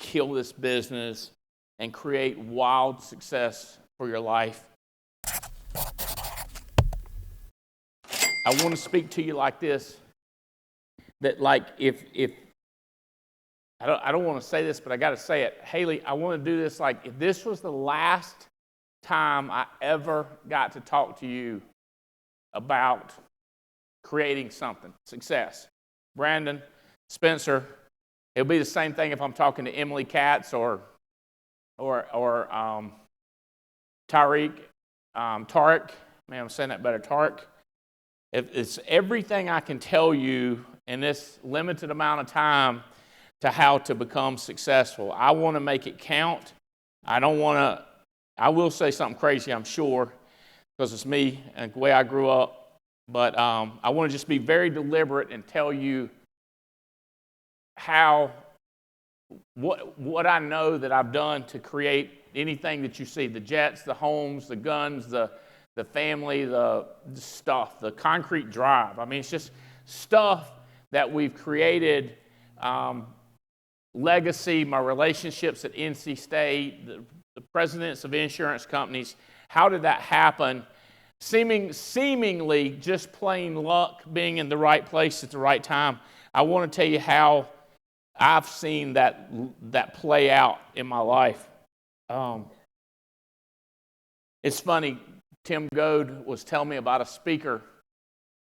kill this business and create wild success for your life. I want to speak to you like this, that like if I don't want to say this, but I got to say it. Haleigh, I want to do this like if this was the last time I ever got to talk to you about creating something, success. Brandon, Spencer, it'll be the same thing if I'm talking to Emily Katz or Tariq, Tariq. Man, I'm saying that better, Tariq. If it's everything I can tell you in this limited amount of time to how to become successful. I want to make it count. I will say something crazy, I'm sure, because it's me and the way I grew up. But I want to just be very deliberate and tell you what I know that I've done to create anything that you see, the jets, the homes, the guns, the family, the stuff, the concrete drive. I mean, it's just stuff that we've created, legacy, my relationships at NC State, the presidents of insurance companies. How did that happen? Seemingly just plain luck, being in the right place at the right time. I want to tell you how I've seen that play out in my life. It's funny, Tim Goad was telling me about a speaker,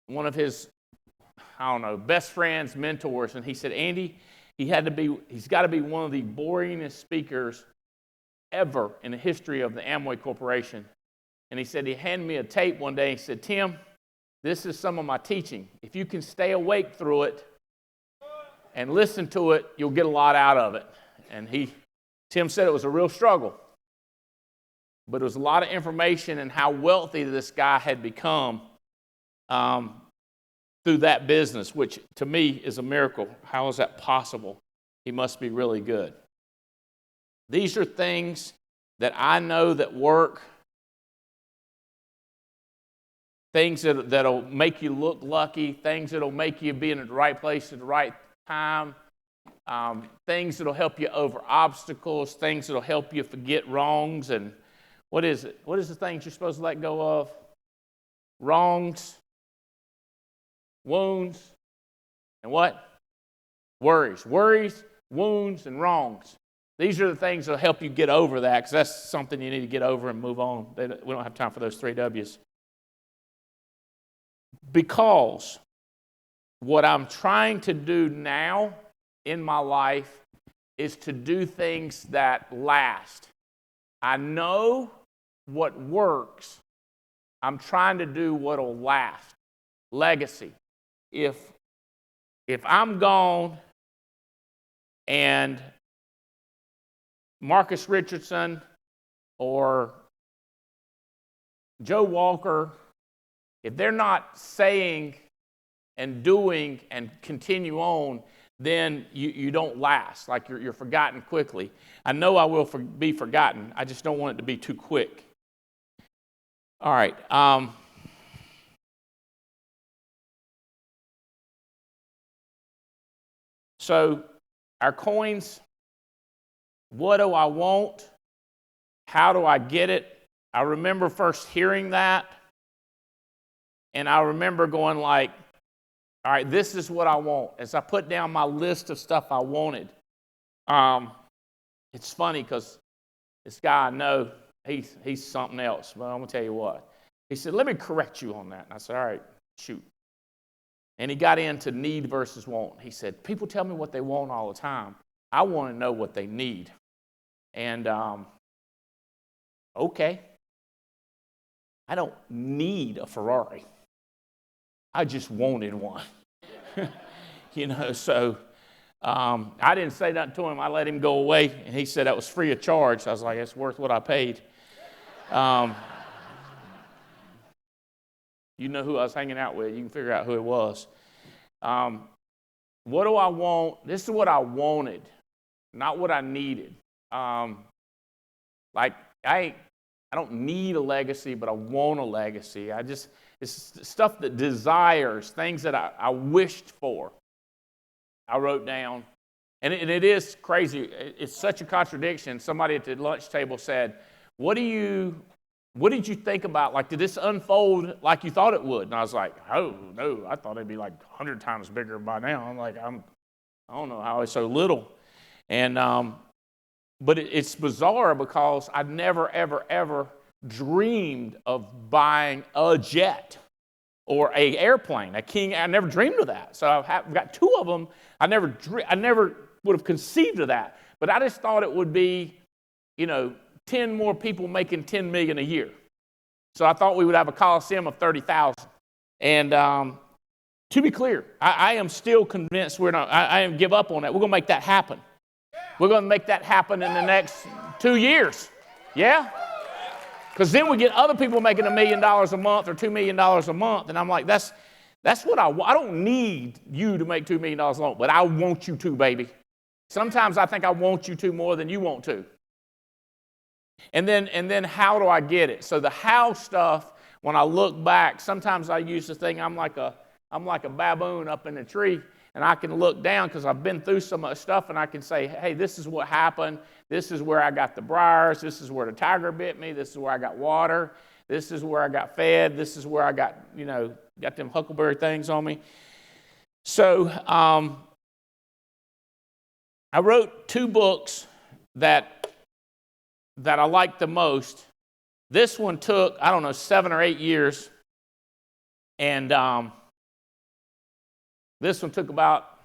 one of his, best friends, mentors, and he said, Andy, he's got to be one of the boringest speakers ever in the history of the Amway Corporation. And he said he handed me a tape one day. He said, Tim, this is some of my teaching. If you can stay awake through it and listen to it, you'll get a lot out of it. And Tim said it was a real struggle. But it was a lot of information and how wealthy this guy had become through that business, which to me is a miracle. How is that possible? He must be really good. These are things that I know that work, things that'll make you look lucky, things that'll make you be in the right place at the right time, things that'll help you over obstacles, things that'll help you forget wrongs. And what is it? What is the things you're supposed to let go of? Wrongs, wounds, and what? Worries. Worries, wounds, and wrongs. These are the things that'll help you get over that, because that's something you need to get over and move on. We don't have time for those 3 W's. Because what I'm trying to do now in my life is to do things that last. I know what works. I'm trying to do what will last. Legacy. If I'm gone and Marcus Richardson or Joe Walker, if they're not saying and doing and continue on, then you don't last. Like you're forgotten quickly. I know I will be forgotten. I just don't want it to be too quick. All right. So our coins, what do I want? How do I get it? I remember first hearing that, and I remember going like, all right, this is what I want. As I put down my list of stuff I wanted, it's funny because this guy I know, he's something else, but I'm going to tell you what. He said, let me correct you on that. And I said, all right, shoot. And he got into need versus want. He said, people tell me what they want all the time. I want to know what they need. And, okay. I don't need a Ferrari. I just wanted one. So I didn't say nothing to him. I let him go away, and he said that was free of charge. I was like, it's worth what I paid. You know who I was hanging out with. You can figure out who it was. What do I want? This is what I wanted, not what I needed. I don't need a legacy, but I want a legacy. It's stuff that desires, things that I wished for. I wrote down And it is crazy. It's such a contradiction. Somebody at the lunch table said, what did you think about? Like, did this unfold like you thought it would? And I was like, oh, no, I thought it'd be like 100 times bigger by now. I'm like, I don't know how it's so little. And, but it's bizarre because I never, ever, ever dreamed of buying a jet or an airplane, a King. I never dreamed of that. So I've got 2 of them. I never would have conceived of that. But I just thought it would be, 10 more people making $10 million a year. So I thought we would have a Coliseum of 30,000. And to be clear, I am still convinced I didn't give up on that. We're going to make that happen. We're going to make that happen in the next 2 years. Yeah? Because then we get other people making $1 million a month or $2 million a month. And I'm like, that's what I want. I don't need you to make $2 million a month, but I want you to, baby. Sometimes I think I want you to more than you want to. And then how do I get it? So the how stuff, when I look back, sometimes I use the thing, I'm like a baboon up in a tree, and I can look down because I've been through so much stuff, and I can say, hey, this is what happened. This is where I got the briars. This is where the tiger bit me. This is where I got water. This is where I got fed. This is where I got them huckleberry things on me. So I wrote 2 books that I like the most. This one took, 7 or 8 years. And this one took about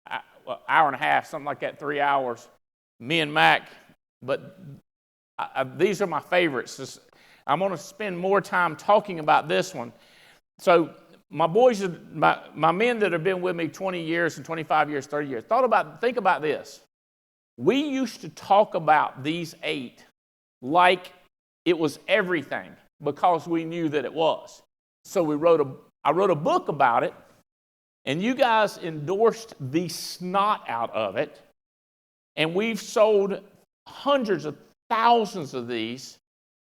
an hour and a half, something like that, 3 hours. Me and Mac. But these are my favorites. I'm going to spend more time talking about this one. So my boys, my men that have been with me 20 years and 25 years, 30 years, think about this. We used to talk about these 8 like it was everything because we knew that it was. So I wrote a book about it, and you guys endorsed the snot out of it, and we've sold hundreds of thousands of these,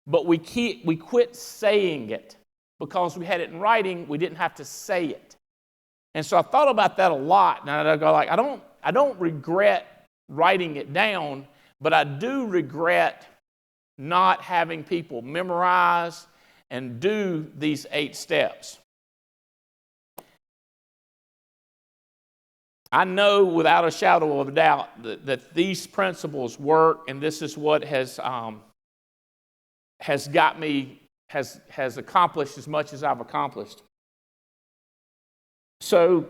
but we quit saying it because we had it in writing. We didn't have to say it. And so I thought about that a lot, and I go like, I don't regret writing it down, but I do regret not having people memorize and do these 8 steps. I know without a shadow of a doubt that these principles work, and this is what has got me, has accomplished as much as I've accomplished. So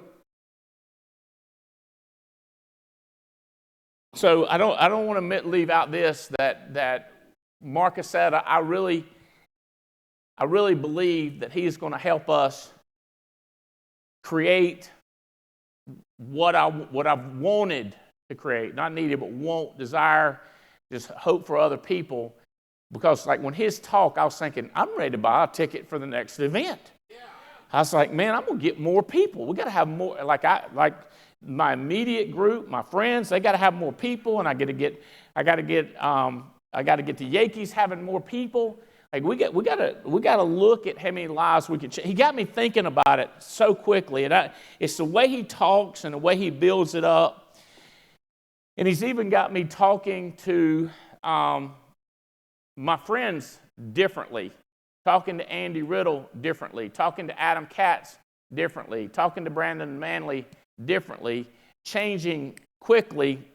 I don't want to leave out this that Marcus said. I really believe that he's going to help us create what I've wanted to create, not needed, but want, desire, just hope for other people. Because like when his talk, I was thinking, I'm ready to buy a ticket for the next event. Yeah. I was like, man, I'm gonna get more people. We got to have more. Like my immediate group, my friends, they got to have more people, and I got to get the Yankees having more people. Like we got to look at how many lives we can change. He got me thinking about it so quickly, and it's the way he talks and the way he builds it up. And he's even got me talking to my friends differently, talking to Andy Riddle differently, talking to Adam Katz differently, talking to Brandon Manley differently, changing quickly,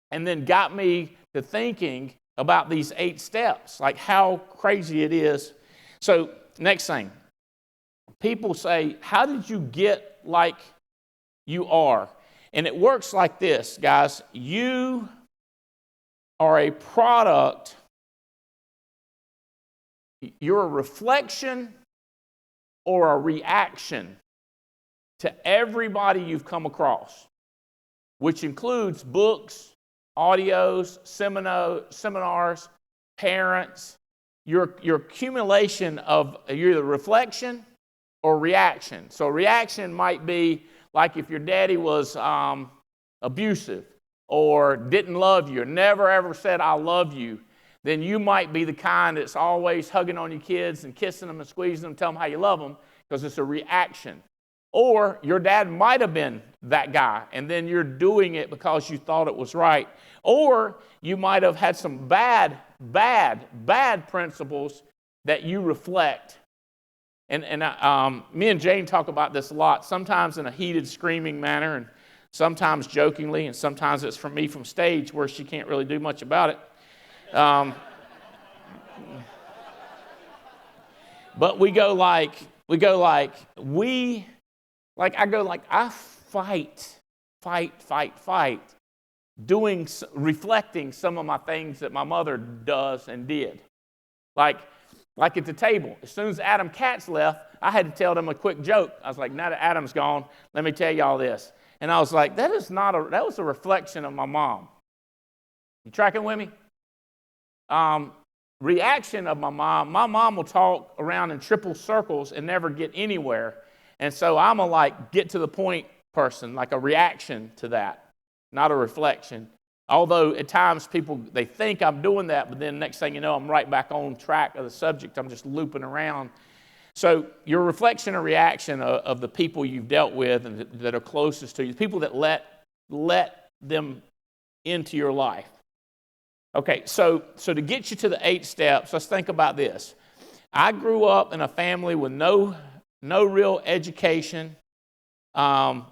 and then got me to thinking about these 8 steps, like how crazy it is. So next thing, people say, how did you get like you are? And it works like this, guys. You are a product. You're a reflection or a reaction to everybody you've come across, which includes books, audios, seminars, parents. Your accumulation of you're the reflection or reaction. So reaction might be like if your daddy was abusive or didn't love you or never ever said I love you, then you might be the kind that's always hugging on your kids and kissing them and squeezing them, telling them how you love them, because it's a reaction. Or your dad might have been that guy, and then you're doing it because you thought it was right. Or you might have had some bad principles that you reflect. And me and Jane talk about this a lot, sometimes in a heated, screaming manner, and sometimes jokingly, and sometimes it's from me from stage where she can't really do much about it. But I fight, reflecting some of my things that my mother does and did. Like at the table, as soon as Adam Katz left, I had to tell them a quick joke. I was like, now that Adam's gone, let me tell y'all this. And I was like, that was a reflection of my mom. You tracking with me? Reaction of my mom will talk around in triple circles and never get anywhere. And so I'm a get to the point person, like a reaction to that, not a reflection. Although at times people, they think I'm doing that, but then next thing you know, I'm right back on track of the subject. I'm just looping around. So your reflection or reaction of the people you've dealt with and that are closest to you, the people that let them into your life. Okay, so to get you to the 8 steps, let's think about this. I grew up in a family with no real education. To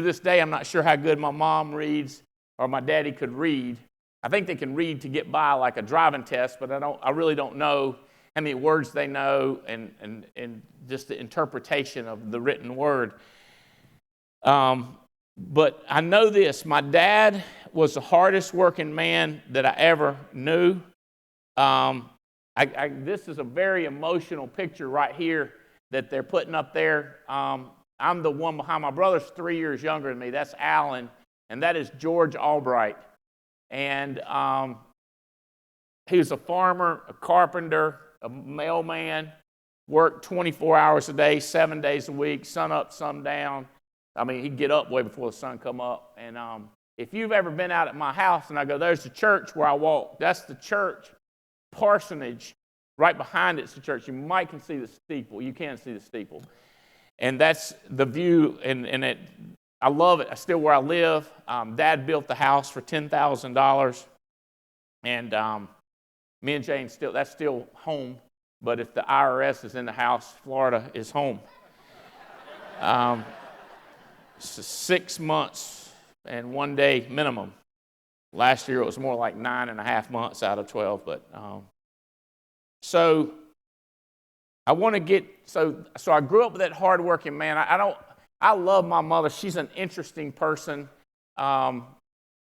this day, I'm not sure how good my mom reads or my daddy could read. I think they can read to get by like a driving test, but I really don't know how many words they know and just the interpretation of the written word. But I know this, my dad was the hardest working man that I ever knew. This is a very emotional picture right here that they're putting up there. I'm the one behind. My brother's 3 years younger than me. That's Alan, and that is George Albright. And he was a farmer, a carpenter, a mailman, worked 24 hours a day, 7 days a week, sun up, sun down. I mean, he'd get up way before the sun come up. And if you've ever been out at my house and I go, there's the church where I walk. That's the church parsonage. Right behind it's the church. You might can see the steeple. You can see the steeple. And that's the view, and I love it. That's still where I live. Dad built the house for $10,000. And me and Jane that's still home. But if the IRS is in the house, Florida is home. 6 months and 1 day minimum. Last year it was more like 9.5 months out of 12. But so I want to get so I grew up with that hardworking man. I love my mother. She's an interesting person.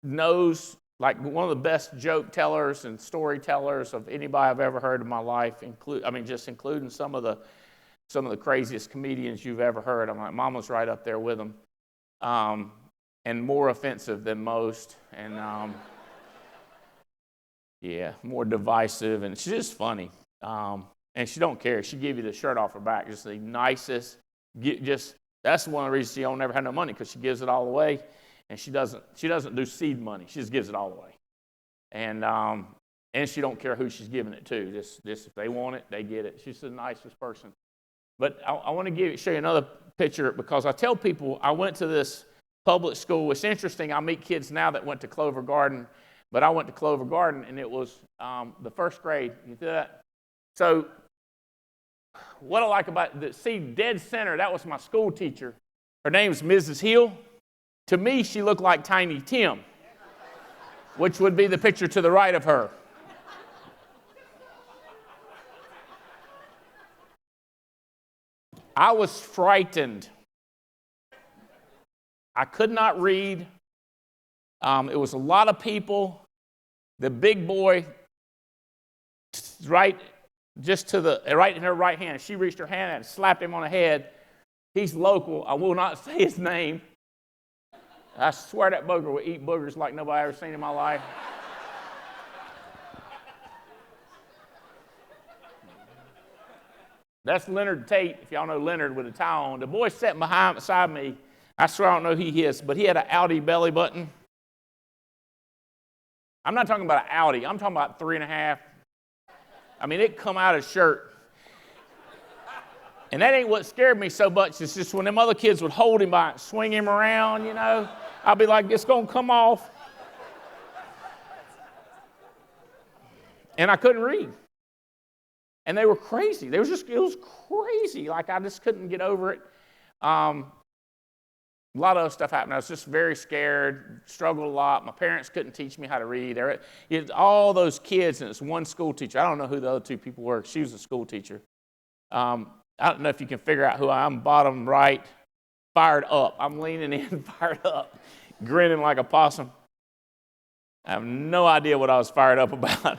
Knows like one of the best joke tellers and storytellers of anybody I've ever heard in my life. Including some of the craziest comedians you've ever heard. I'm like, Mama's right up there with them. And more offensive than most, and more divisive, and she's just funny. And she don't care. She give you the shirt off her back. Just the nicest. That's one of the reasons she don't never have no money, because she gives it all away, and she doesn't do seed money. She just gives it all away, and she don't care who she's giving it to. Just if they want it, they get it. She's the nicest person. But I want to show you another picture, because I tell people I went to this public school. It's interesting. I meet kids now that went to Clover Garden, but I went to Clover Garden, and it was the first grade. You see that? So what I like about dead center, that was my school teacher. Her name's Mrs. Hill. To me, she looked like Tiny Tim, which would be the picture to the right of her. I was frightened. I could not read. It was a lot of people. The big boy, right in her right hand. She reached her hand and slapped him on the head. He's local. I will not say his name. I swear that booger will eat boogers like nobody ever seen in my life. That's Leonard Tate, if y'all know Leonard, with a tie on. The boy sitting beside me, I swear I don't know who he is, but he had an Audi belly button. I'm not talking about an Audi. I'm talking about 3.5. I mean, it come out of his shirt. And that ain't what scared me so much. It's just when them other kids would hold him by, swing him around, I'd be like, it's going to come off. And I couldn't read. And they were crazy. It was crazy. Like, I just couldn't get over it. A lot of other stuff happened. I was just very scared, struggled a lot. My parents couldn't teach me how to read. All those kids, and it's one school teacher. I don't know who the other two people were. She was a school teacher. I don't know if you can figure out who I am. Bottom right, fired up. I'm leaning in, fired up, grinning like a possum. I have no idea what I was fired up about.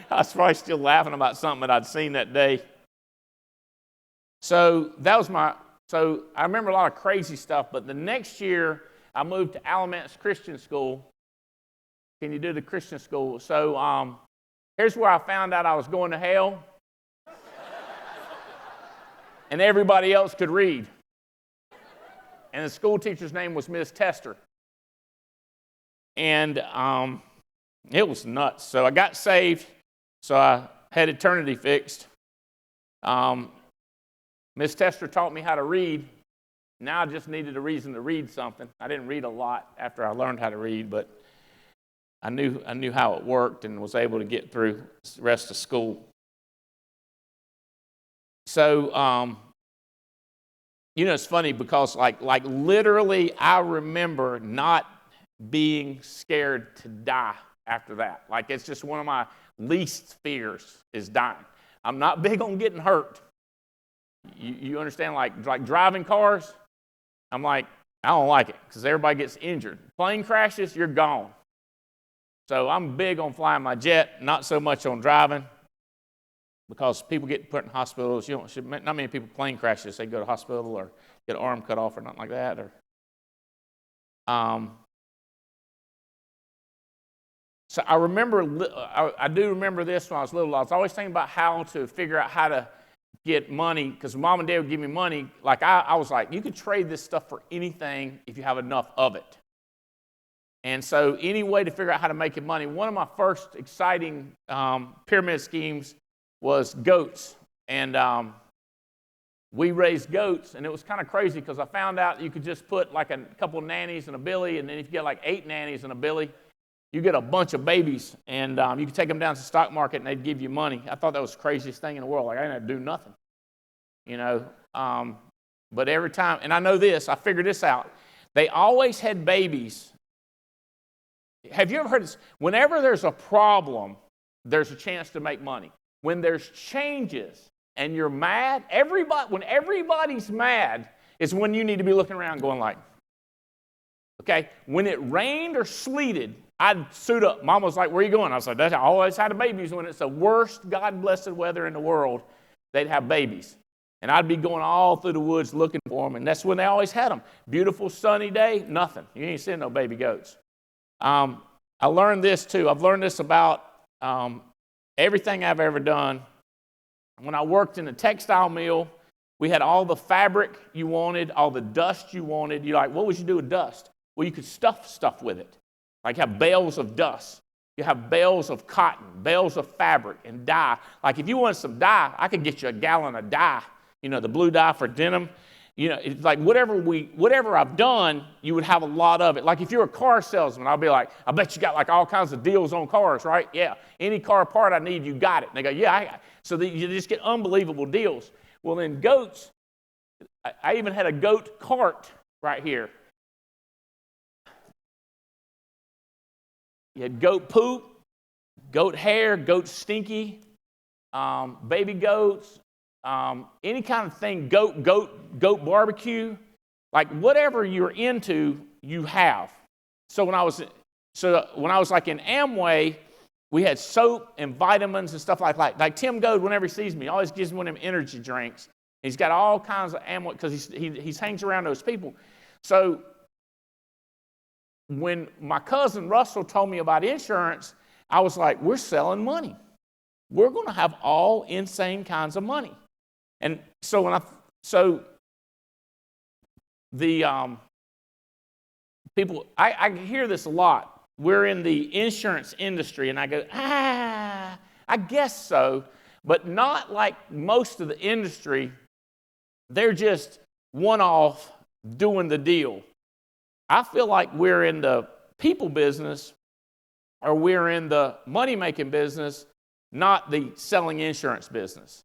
I was probably still laughing about something that I'd seen that day. So I remember a lot of crazy stuff, but the next year I moved to Alamance Christian School. Can you do the Christian school? So here's where I found out I was going to hell. And everybody else could read. And the school teacher's name was Miss Tester. And it was nuts. So I got saved. So I had eternity fixed. Miss Tester taught me how to read. Now I just needed a reason to read something. I didn't read a lot after I learned how to read, but I knew how it worked and was able to get through the rest of school. So, it's funny because like literally I remember not being scared to die after that. Like, it's just one of my least fears is dying. I'm not big on getting hurt. You understand, like driving cars? I'm like, I don't like it because everybody gets injured. Plane crashes, you're gone. So I'm big on flying my jet, not so much on driving because people get put in hospitals. Not many people plane crashes. They go to hospital or get an arm cut off or nothing like that. So I remember, I do remember this when I was little. I was always thinking about how to figure out how to get money because Mom and Dad would give me money. Like I was like, you could trade this stuff for anything if you have enough of it. And so any way to figure out how to make money. One of my first exciting pyramid schemes was goats. And we raised goats, and it was kind of crazy because I found out you could just put like a couple of nannies and a billy, and then if you get like 8 nannies and a billy, you get a bunch of babies, and you can take them down to the stock market, and they'd give you money. I thought that was the craziest thing in the world. Like, I didn't have to do nothing, But every time, and I know this, I figured this out. They always had babies. Have you ever heard this? Whenever there's a problem, there's a chance to make money. When there's changes and you're mad, when everybody's mad is when you need to be looking around going like, okay, when it rained or sleeted, I'd suit up. Mom was like, where are you going? I was like, I always had babies. When it's the worst God-blessed weather in the world, they'd have babies. And I'd be going all through the woods looking for them, and that's when they always had them. Beautiful sunny day, nothing. You ain't seeing no baby goats. I learned this too. I've learned this about everything I've ever done. When I worked in a textile mill, we had all the fabric you wanted, all the dust you wanted. You're like, what would you do with dust? Well, you could stuff stuff with it. Like have bales of dust. You have bales of cotton, bales of fabric, and dye. Like if you want some dye, I could get you a gallon of dye. The blue dye for denim. It's like whatever I've done, you would have a lot of it. Like if you're a car salesman, I'll be like, I bet you got like all kinds of deals on cars, right? Yeah. Any car part I need, you got it. And they go, yeah, I got it. So you just get unbelievable deals. Well, in goats, I even had a goat cart right here. You had goat poop, goat hair, goat stinky, baby goats, any kind of thing, goat barbecue, like whatever you're into, you have. So when I was like in Amway, we had soap and vitamins and stuff like that. Like Tim Goad, whenever he sees me, always gives me one of them energy drinks. He's got all kinds of Amway because he hangs around those people. So when my cousin Russell told me about insurance, I was like, we're selling money. We're going to have all insane kinds of money. And so people, I hear this a lot. We're in the insurance industry, and I go, I guess so, but not like most of the industry they're just one-off doing the deal. I feel like we're in the people business, or we're in the money-making business, not the selling insurance business.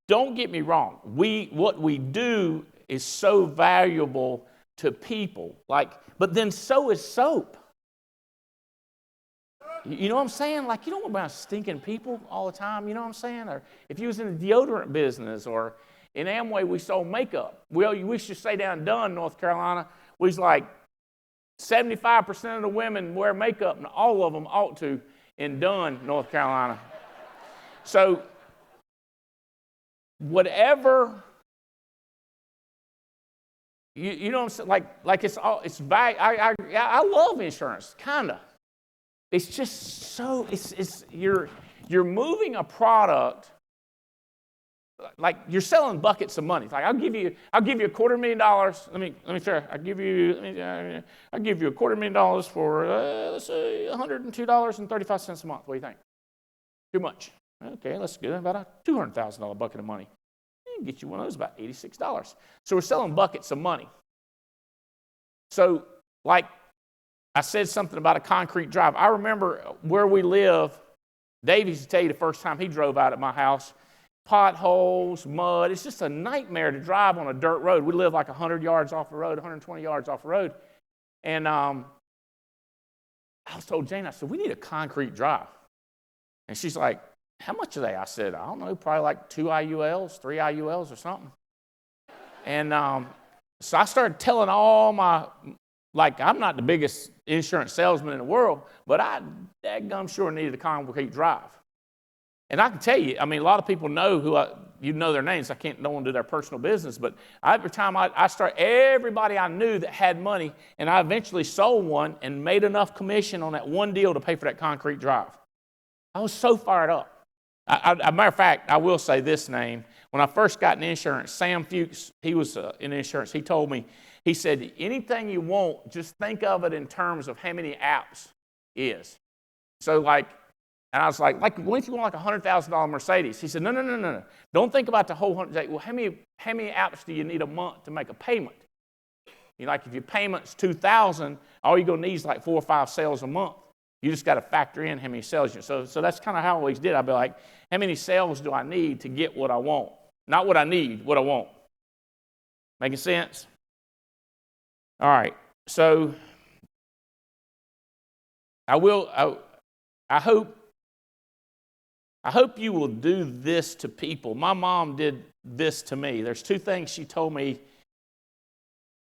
Don't get me wrong. What we do is so valuable to people. But then so is soap. You know what I'm saying? Like, you don't want to be stinking people all the time. You know what I'm saying? Or if you was in the deodorant business, or in Amway, we sold makeup. We used to stay down in Dunn, North Carolina. We was like 75% of the women wear makeup, and all of them ought to in Dunn, North Carolina. So whatever, you know what I'm saying? Like it's value. I love insurance, kind of. It's just so, you're moving a product, like you're selling buckets of money. It's like, I'll give you $250,000. Let me try. I'll give you $250,000 for let's say $102.35 a month. What do you think? Too much. Okay, let's get about a $200,000 bucket of money. You can get you one of those about $86. So we're selling buckets of money. So, like I said something about a concrete drive. I remember where we live, Dave used to tell you the first time he drove out at my house, potholes, mud. It's just a nightmare to drive on a dirt road. We live like 100 yards off the road, 120 yards off the road. And I was told Jane, I said, we need a concrete drive. And she's like, how much are they? I said, I don't know, probably like 2 IULs, 3 IULs or something. And so I started telling all my, I'm not the biggest insurance salesman in the world, but I daggum sure needed a concrete drive. And I can tell you, I mean, a lot of people know you know their names. I don't want to do their personal business, but every time I start, everybody I knew that had money, and I eventually sold one and made enough commission on that one deal to pay for that concrete drive. I was so fired up. Matter of fact, I will say this name. When I first got in insurance, Sam Fuchs, he was in insurance, he told me, he said, anything you want, just think of it in terms of how many apps is. So and I was like, what if you want like a $100,000 Mercedes? He said, no. Don't think about the whole 100. Well, how many apps do you need a month to make a payment? If your payment's $2,000, all you're going to need is like 4 or 5 sales a month. You just got to factor in how many sales you. So that's kind of how I always did. I'd be like, how many sales do I need to get what I want? Not what I need, what I want. Making sense? All right. So I hope you will do this to people. My mom did this to me. There's 2 things she told me.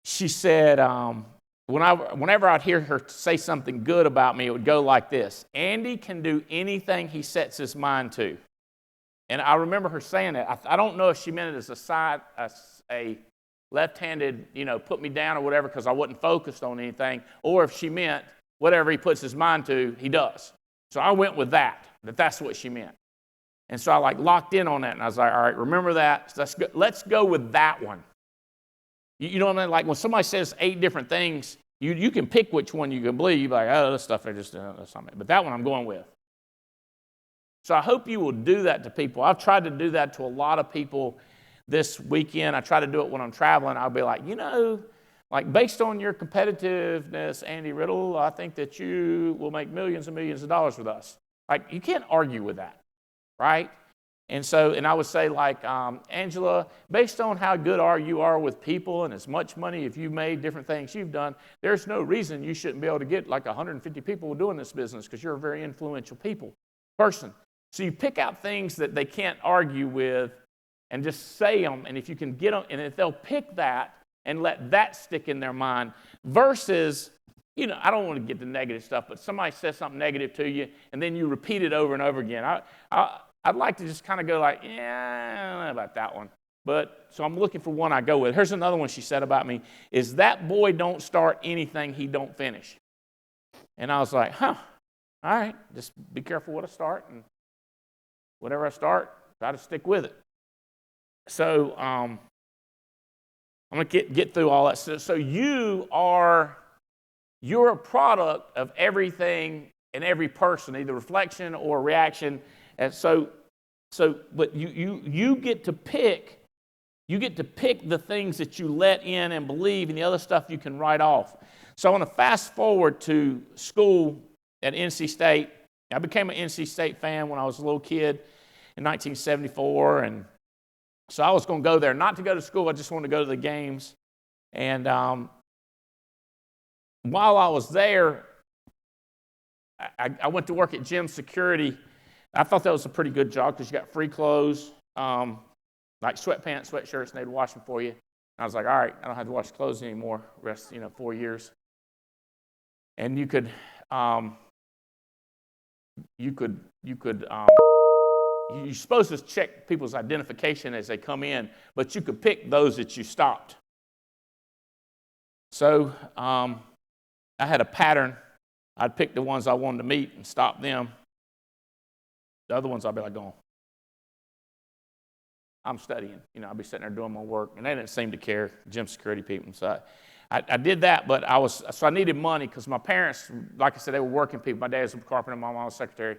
She said, whenever I'd hear her say something good about me, it would go like this: Andy can do anything he sets his mind to. And I remember her saying that. I don't know if she meant it as a left-handed, put me down or whatever because I wasn't focused on anything, or if she meant whatever he puts his mind to, he does. So I went with that's what she meant. And so I locked in on that, and I was like, all right, remember that. So let's go with that one. You know what I mean? Like when somebody says 8 different things, you can pick which one you can believe. Like, oh, this stuff, that's something. But that one I'm going with. So I hope you will do that to people. I've tried to do that to a lot of people this weekend. I try to do it when I'm traveling. I'll be like, based on your competitiveness, Andy Riddle, I think that you will make millions and millions of dollars with us. You can't argue with that, right? And I would say, Angela, based on how good you are with people and as much money if you made different things you've done, there's no reason you shouldn't be able to get 150 people doing this business because you're a very influential person. So you pick out things that they can't argue with and just say them, and if you can get them, and if they'll pick that and let that stick in their mind versus, I don't want to get the negative stuff, but somebody says something negative to you, and then you repeat it over and over again. I'd like to just kind of go yeah, I don't know about that one. So I'm looking for one I go with. Here's another one she said about me, is that boy don't start anything he don't finish. And I was like, all right, just be careful what I start, and whatever I start, try to stick with it. So I'm going to get through all that. So you're a product of everything and every person, either reflection or reaction. And but you get to pick You get to pick the things that you let in and believe, and the other stuff you can write off. So I want to fast forward to school at NC State. I became an NC State fan when I was a little kid in 1974, and so I was going to go there, not to go to school. I just wanted to go to the games. And while I was there, I went to work at gym security. I thought that was a pretty good job because you got free clothes, like sweatpants, sweatshirts, and they'd wash them for you. And I was like, all right, I don't have to wash clothes anymore. Rest, 4 years. And you're supposed to check people's identification as they come in, but you could pick those that you stopped. So I had a pattern. I'd pick the ones I wanted to meet and stop them. The other ones I'd be like, going, I'm studying. I'd be sitting there doing my work, and they didn't seem to care, gym security people. So I did that, but I needed money because my parents, like I said, they were working people. My dad was a carpenter, my mom was a secretary.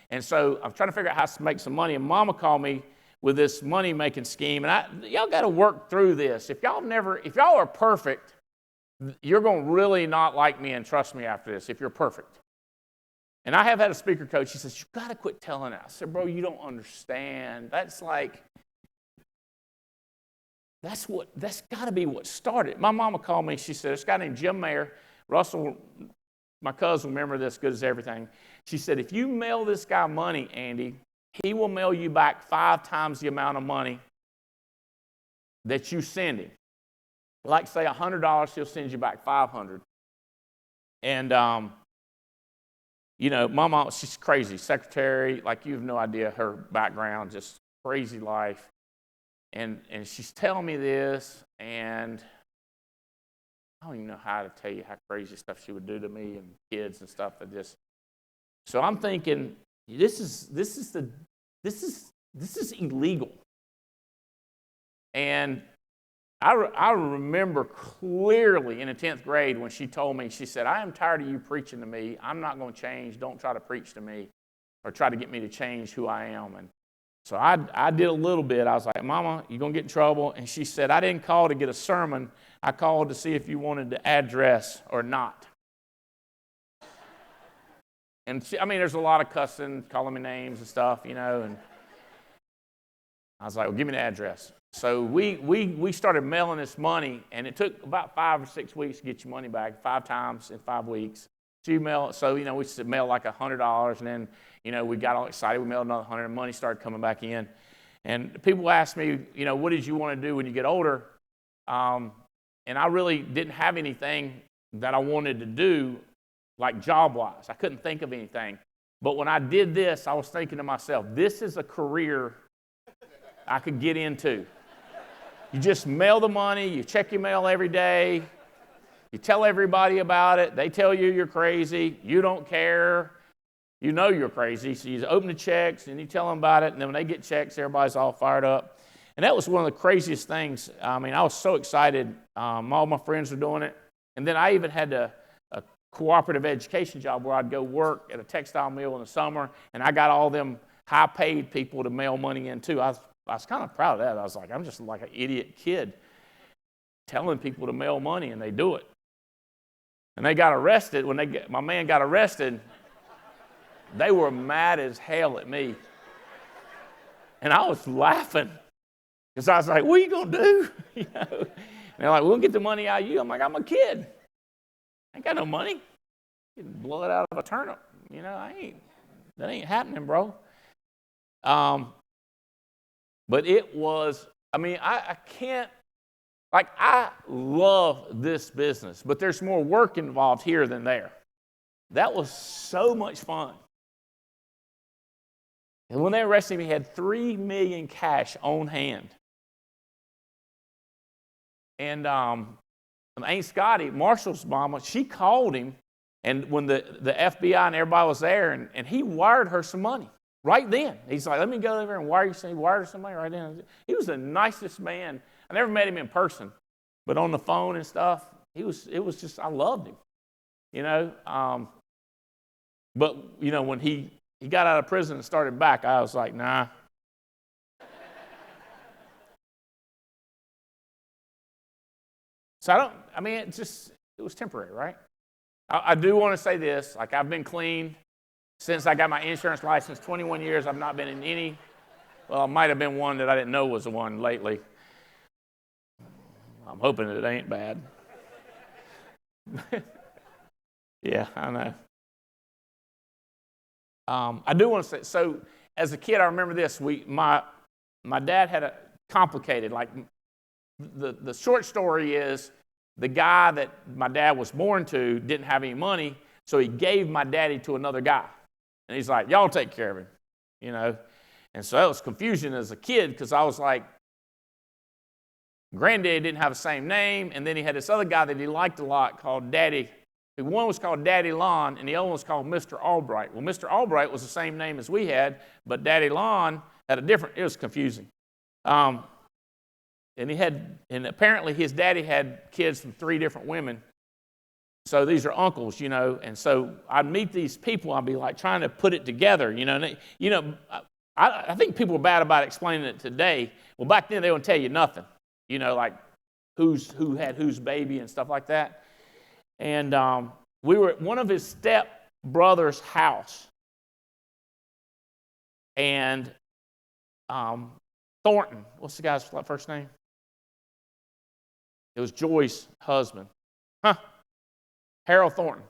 And so I'm trying to figure out how to make some money, and Mama called me with this money-making scheme, and y'all got to work through this. If y'all are perfect, you're going to really not like me and trust me after this if you're perfect. And I have had a speaker coach. He says, you've got to quit telling that. I said, bro, you don't understand. That's got to be what started. My mama called me. She said, this guy named Jim Mayer, Russell, my cousin, remember this good as everything. She said, if you mail this guy money, Andy, he will mail you back 5 times the amount of money that you send him. Like, say, $100, he'll send you back $500. And, my mom, she's crazy. Secretary, like, you have no idea her background, just crazy life. And she's telling me this, and I don't even know how to tell you how crazy stuff she would do to me and kids and stuff. So I'm thinking, this is illegal. And I remember clearly in the 10th grade when she told me, she said, I am tired of you preaching to me. I'm not going to change. Don't try to preach to me or try to get me to change who I am. And so I did a little bit. I was like, Mama, you're going to get in trouble. And she said, I didn't call to get a sermon. I called to see if you wanted the address or not. And there's a lot of cussing, calling me names and stuff, and I was like, well, give me the address. So we started mailing this money, and it took about 5 or 6 weeks to get your money back, 5 times in 5 weeks. So we should mail like $100, and then, we got all excited. We mailed another 100, and money started coming back in. And people asked me, what did you want to do when you get older? And I really didn't have anything that I wanted to do, like job-wise. I couldn't think of anything. But when I did this, I was thinking to myself, this is a career I could get into. You just mail the money, you check your mail every day, you tell everybody about it, they tell you you're crazy, you don't care, you know you're crazy, so you open the checks and you tell them about it, and then when they get checks, everybody's all fired up. And that was one of the craziest things. I was so excited. All my friends were doing it. And then I even had a cooperative education job where I'd go work at a textile mill in the summer, and I got all them high-paid people to mail money in too. I was kind of proud of that. I was like, I'm just like an idiot kid telling people to mail money, and they do it. And they got arrested. My man got arrested, they were mad as hell at me. And I was laughing because I was like, what are you going to do? And they're like, we'll get the money out of you. I'm like, I'm a kid. I ain't got no money. Getting blood out of a turnip. That ain't happening, bro. But it was, I can't, I love this business, but there's more work involved here than there. That was so much fun. And when they arrested me, he had $3 million cash on hand. And Aunt Scotty, Marshall's mama, she called him, and when the FBI and everybody was there, and he wired her some money. Right then. He's like, let me go over there and wire her some money right then. He was the nicest man. I never met him in person, but on the phone and stuff, it was just, I loved him. But, when he got out of prison and started back, I was like, nah. So it was temporary, right? I do want to say this, like I've been clean since I got my insurance license, 21 years. I've not been in any, well, it might have been one that I didn't know was the one lately. I'm hoping it ain't bad. Yeah, I know. I do want to say, so as a kid, I remember this. My dad had a complicated, like the short story is the guy that my dad was born to didn't have any money, so he gave my daddy to another guy. And he's like, y'all take care of him, you know. And so that was confusion as a kid because I was like, granddaddy didn't have the same name, and then he had this other guy that he liked a lot called Daddy. One was called Daddy Lon, and the other one was called Mr. Albright. Well, Mr. Albright was the same name as we had, but Daddy Lon had a different, it was confusing. And apparently his daddy had kids from 3 different women. So these are uncles, you know, and so I'd meet these people, I'd be like trying to put it together, you know. And I think people are bad about explaining it today. Well, back then they wouldn't tell you nothing, you know, like who had whose baby and stuff like that. And we were at one of his step brother's house, and Thornton, what's the guy's first name? It was Joy's husband. Harold Thornton.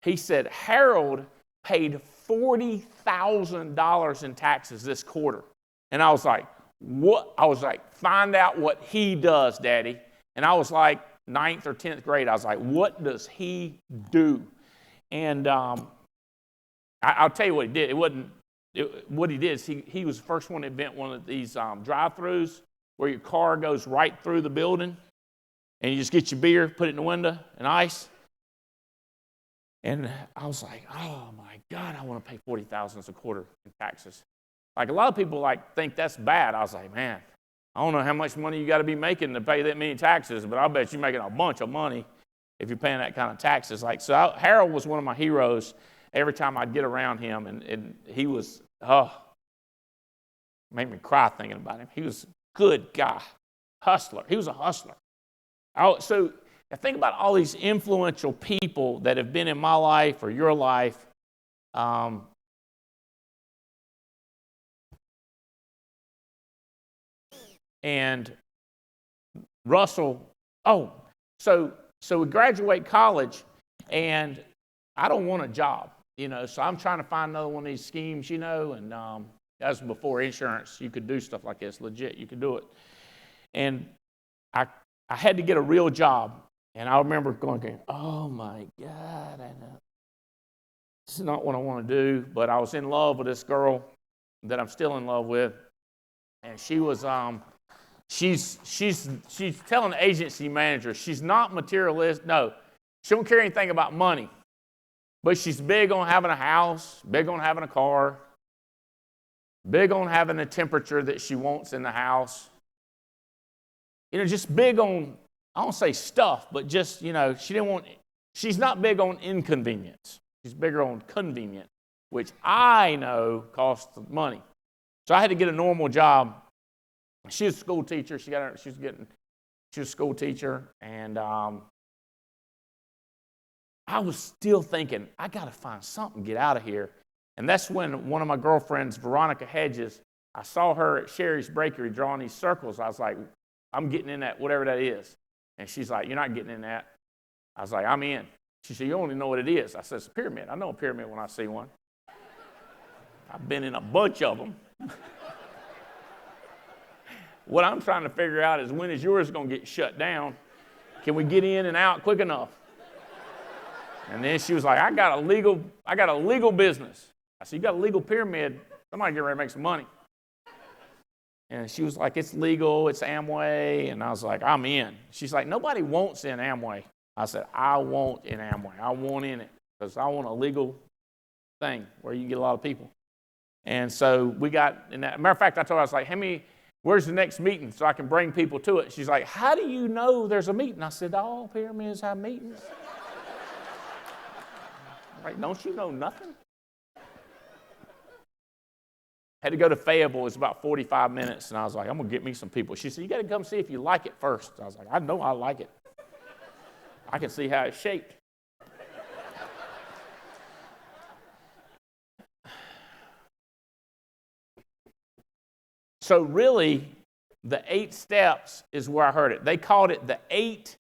He said Harold paid $40,000 in taxes this quarter. And I was like, what? I was like, find out what he does, Daddy. And I was like 9th or 10th grade. I was like, what does he do? And I'll tell you what he did. What he did is he was the first one to invent one of these drive-thrus where your car goes right through the building, and you just get your beer, put it in the window, and ice. And I was like, oh my God, I want to pay $40,000 a quarter in taxes. Like a lot of people think that's bad. I was like, man, I don't know how much money you got to be making to pay that many taxes, but I bet you're making a bunch of money if you're paying that kind of taxes. Harold was one of my heroes. Every time I'd get around him, and he was, made me cry thinking about him. He was a good guy, hustler. He was a hustler. So I think about all these influential people that have been in my life or your life. And Russell, so we graduate college, and I don't want a job, you know, so I'm trying to find another one of these schemes, you know, and that was before insurance. You could do stuff like this, legit, you could do it. And I had to get a real job, and I remember going, oh my God, I know this is not what I want to do, but I was in love with this girl that I'm still in love with, and she was, she's telling the agency manager, she's not materialist, no, she don't care anything about money, but she's big on having a house, big on having a car, big on having the temperature that she wants in the house. You know, just big on, I don't say stuff, but just, you know, she's not big on inconvenience. She's bigger on convenience, which I know costs money. So I had to get a normal job. She was a school teacher. She was a school teacher. And I was still thinking, I got to find something, get out of here. And that's when one of my girlfriends, Veronica Hedges, I saw her at Sherry's Bakery drawing these circles. I was like, I'm getting in that, whatever that is. And she's like, you're not getting in that. I was like, I'm in. She said, you only know what it is. I said, it's a pyramid. I know a pyramid when I see one. I've been in a bunch of them. What I'm trying to figure out is when is yours going to get shut down? Can we get in and out quick enough? And then she was like, I got a legal business. I said, you got a legal pyramid. Somebody get ready to make some money. And she was like, it's legal, it's Amway. And I was like, I'm in. She's like, nobody wants in Amway. I said, I want in Amway. I want in it because I want a legal thing where you can get a lot of people. And so we got in that. Matter of fact, I told her, I was like, where's the next meeting so I can bring people to it? She's like, how do you know there's a meeting? I said, all pyramids have meetings. Like, don't you know nothing? Had to go to Fayetteville. It was about 45 minutes, and I was like, I'm going to get me some people. She said, you got to come see if you like it first. I was like, I know I like it. I can see how it's shaped. So really, the 8 steps is where I heard it. They called it the 8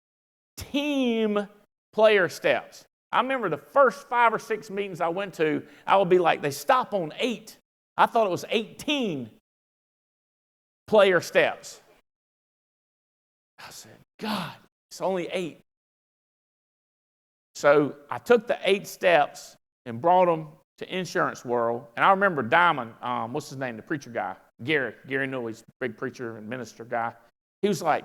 team player steps. I remember the first 5 or 6 meetings I went to, I would be like, they stop on 8. I thought it was 18 player steps. I said, God, it's only 8. So I took the 8 steps and brought them to Insurance World. And I remember Diamond, what's his name, the preacher guy, Gary Newell, he's a big preacher and minister guy. He was like,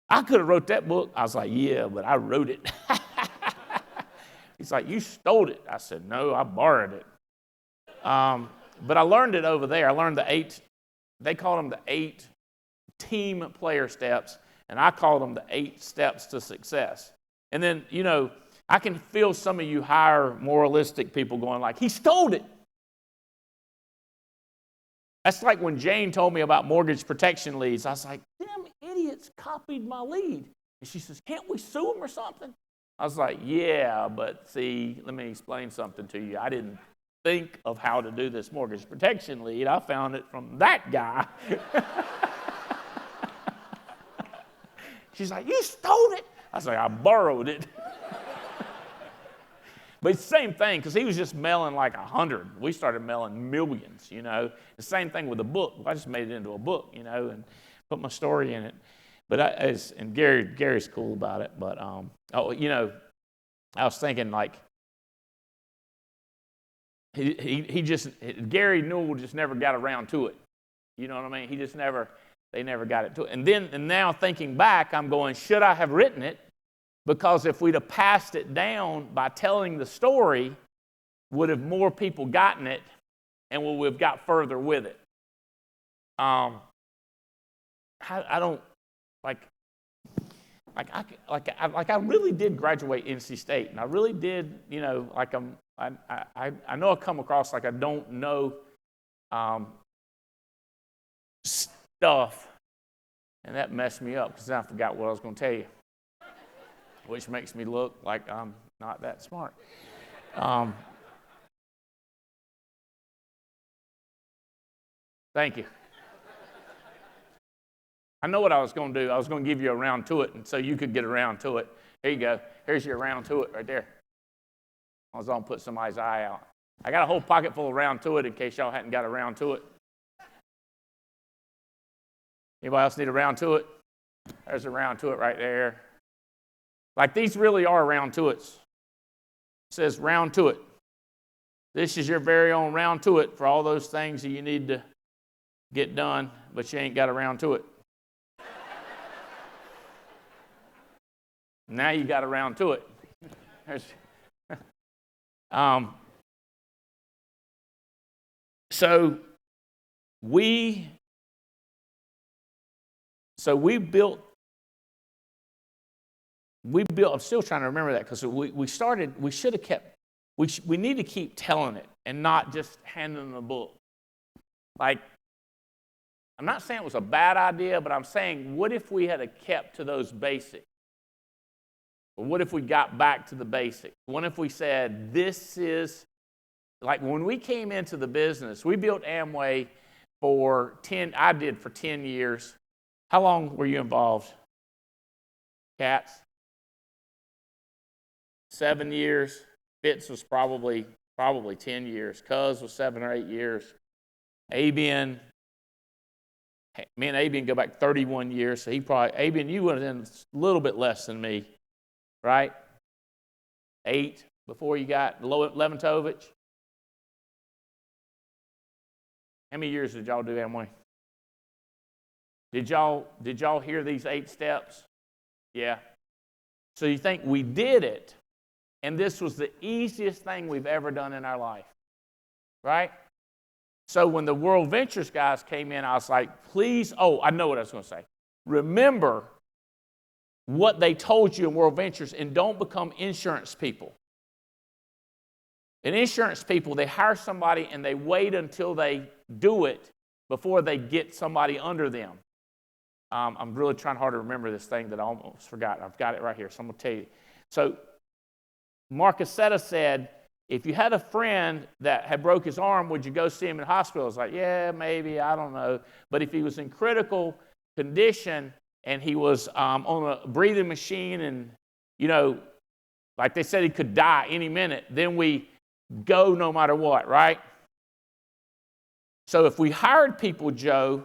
I could have wrote that book. I was like, yeah, but I wrote it. He's like, you stole it. I said, no, I borrowed it. But I learned it over there. I learned the 8, they called them the 8 team player steps, and I call them the 8 steps to success. And then, you know, I can feel some of you higher moralistic people going like, he stole it. That's like when Jane told me about mortgage protection leads. I was like, them idiots copied my lead. And she says, can't we sue them or something? I was like, yeah, but see, let me explain something to you. I didn't think of how to do this mortgage protection lead. I found it from that guy. She's like, you stole it. I was like, I borrowed it. But it's the same thing, because he was just mailing like 100. We started mailing millions, you know. The same thing with the book. I just made it into a book, you know, and put my story in it. But and Gary's cool about it. But you know, I was thinking like Gary Newell just never got around to it. You know what I mean? They never got it to it. And now thinking back, I'm going, should I have written it? Because if we'd have passed it down by telling the story, would have more people gotten it, and would have got further with it. I don't I really did graduate NC State, and I really did, you know, like I know I come across like I don't know stuff, and that messed me up because I forgot what I was going to tell you, which makes me look like I'm not that smart. Thank you. I know what I was going to do. I was going to give you a round to it, and so you could get around to it. Here you go. Here's your round to it right there. I was going to put somebody's eye out. I got a whole pocket full of round to it in case y'all hadn't got a round to it. Anybody else need a round to it? There's a round to it right there. Like these really are round to it's. It says round to it. This is your very own round to it for all those things that you need to get done, but you ain't got a round to it. Now you got around to it. So we built. I'm still trying to remember that because we should have kept. We need to keep telling it and not just handing them a book. Like, I'm not saying it was a bad idea, but I'm saying, what if we had kept to those basics? Or what if we got back to the basics? What if we said, this is, like when we came into the business, we built Amway for 10 years. How long were you involved? Cats? 7 years. Fitz was probably 10 years. Cuz was 7 or 8 years. Abian, me and Abian go back 31 years, so Abian, you went in a little bit less than me, right? 8 before you got Leventovich. How many years did y'all do Amway? Did y'all hear these 8 steps? Yeah. So you think we did it, and this was the easiest thing we've ever done in our life, right? So when the World Ventures guys came in, I was like, please, I know what I was going to say. Remember what they told you in World Ventures and don't become insurance people. And insurance people, they hire somebody and they wait until they do it before they get somebody under them. I'm really trying hard to remember this thing that I almost forgot. I've got it right here, so I'm going to tell you. So Marcusetta said, if you had a friend that had broke his arm, would you go see him in hospital? I was like, yeah, maybe, I don't know. But if he was in critical condition and he was on a breathing machine and, like they said he could die any minute, then we go no matter what, right? So if we hired people, Joe,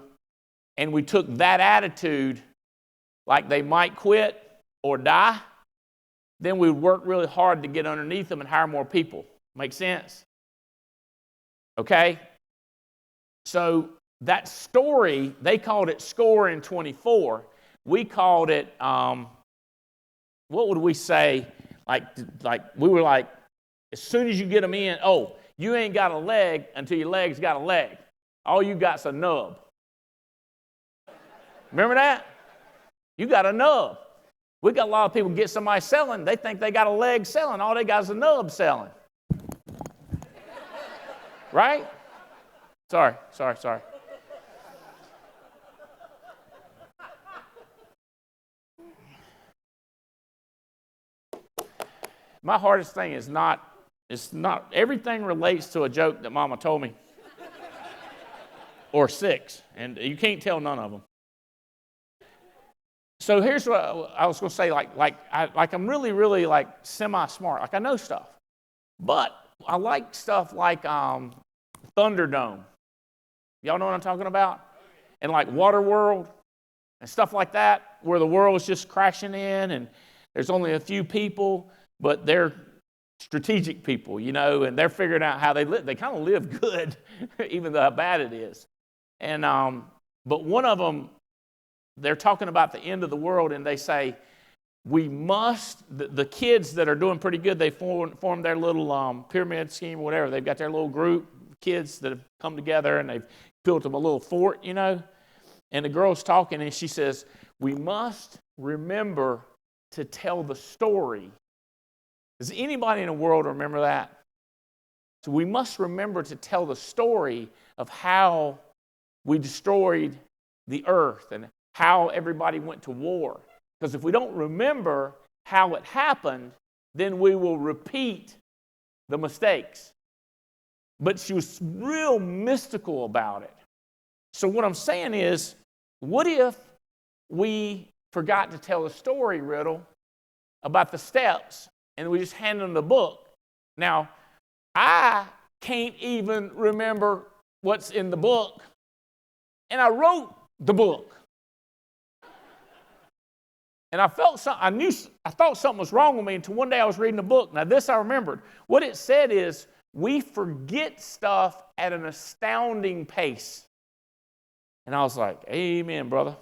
and we took that attitude, like they might quit or die, then we'd work really hard to get underneath them and hire more people. Make sense? Okay? So that story, they called it Score in 24. We called it, what would we say? Like we were like, as soon as you get them in, you ain't got a leg until your leg's got a leg. All you got's a nub. Remember that? You got a nub. We got a lot of people get somebody selling. They think they got a leg selling. All they got is a nub selling. Right? Sorry. My hardest thing is it's not, everything relates to a joke that Mama told me. Or 6, and you can't tell none of them. So here's what I was going to say, I'm really, really like semi-smart. Like I know stuff. But I like stuff like Thunderdome. Y'all know what I'm talking about? And like Waterworld and stuff like that, where the world is just crashing in and there's only a few people, but they're strategic people, and they're figuring out how they live. They kind of live good, even though how bad it is. And but one of them, they're talking about the end of the world, and they say, we must, the kids that are doing pretty good, they form their little pyramid scheme or whatever. They've got their little group of kids that have come together, and they've built them a little fort, And the girl's talking, and she says, we must remember to tell the story. Does anybody in the world remember that? So we must remember to tell the story of how we destroyed the earth and how everybody went to war. Because if we don't remember how it happened, then we will repeat the mistakes. But she was real mystical about it. So what I'm saying is, what if we forgot to tell the story, Riddle, about the steps, and we just hand them the book? Now, I can't even remember what's in the book, and I wrote the book. And I thought something was wrong with me until one day I was reading the book. Now, this I remembered. What it said is, we forget stuff at an astounding pace. And I was like, amen, brother.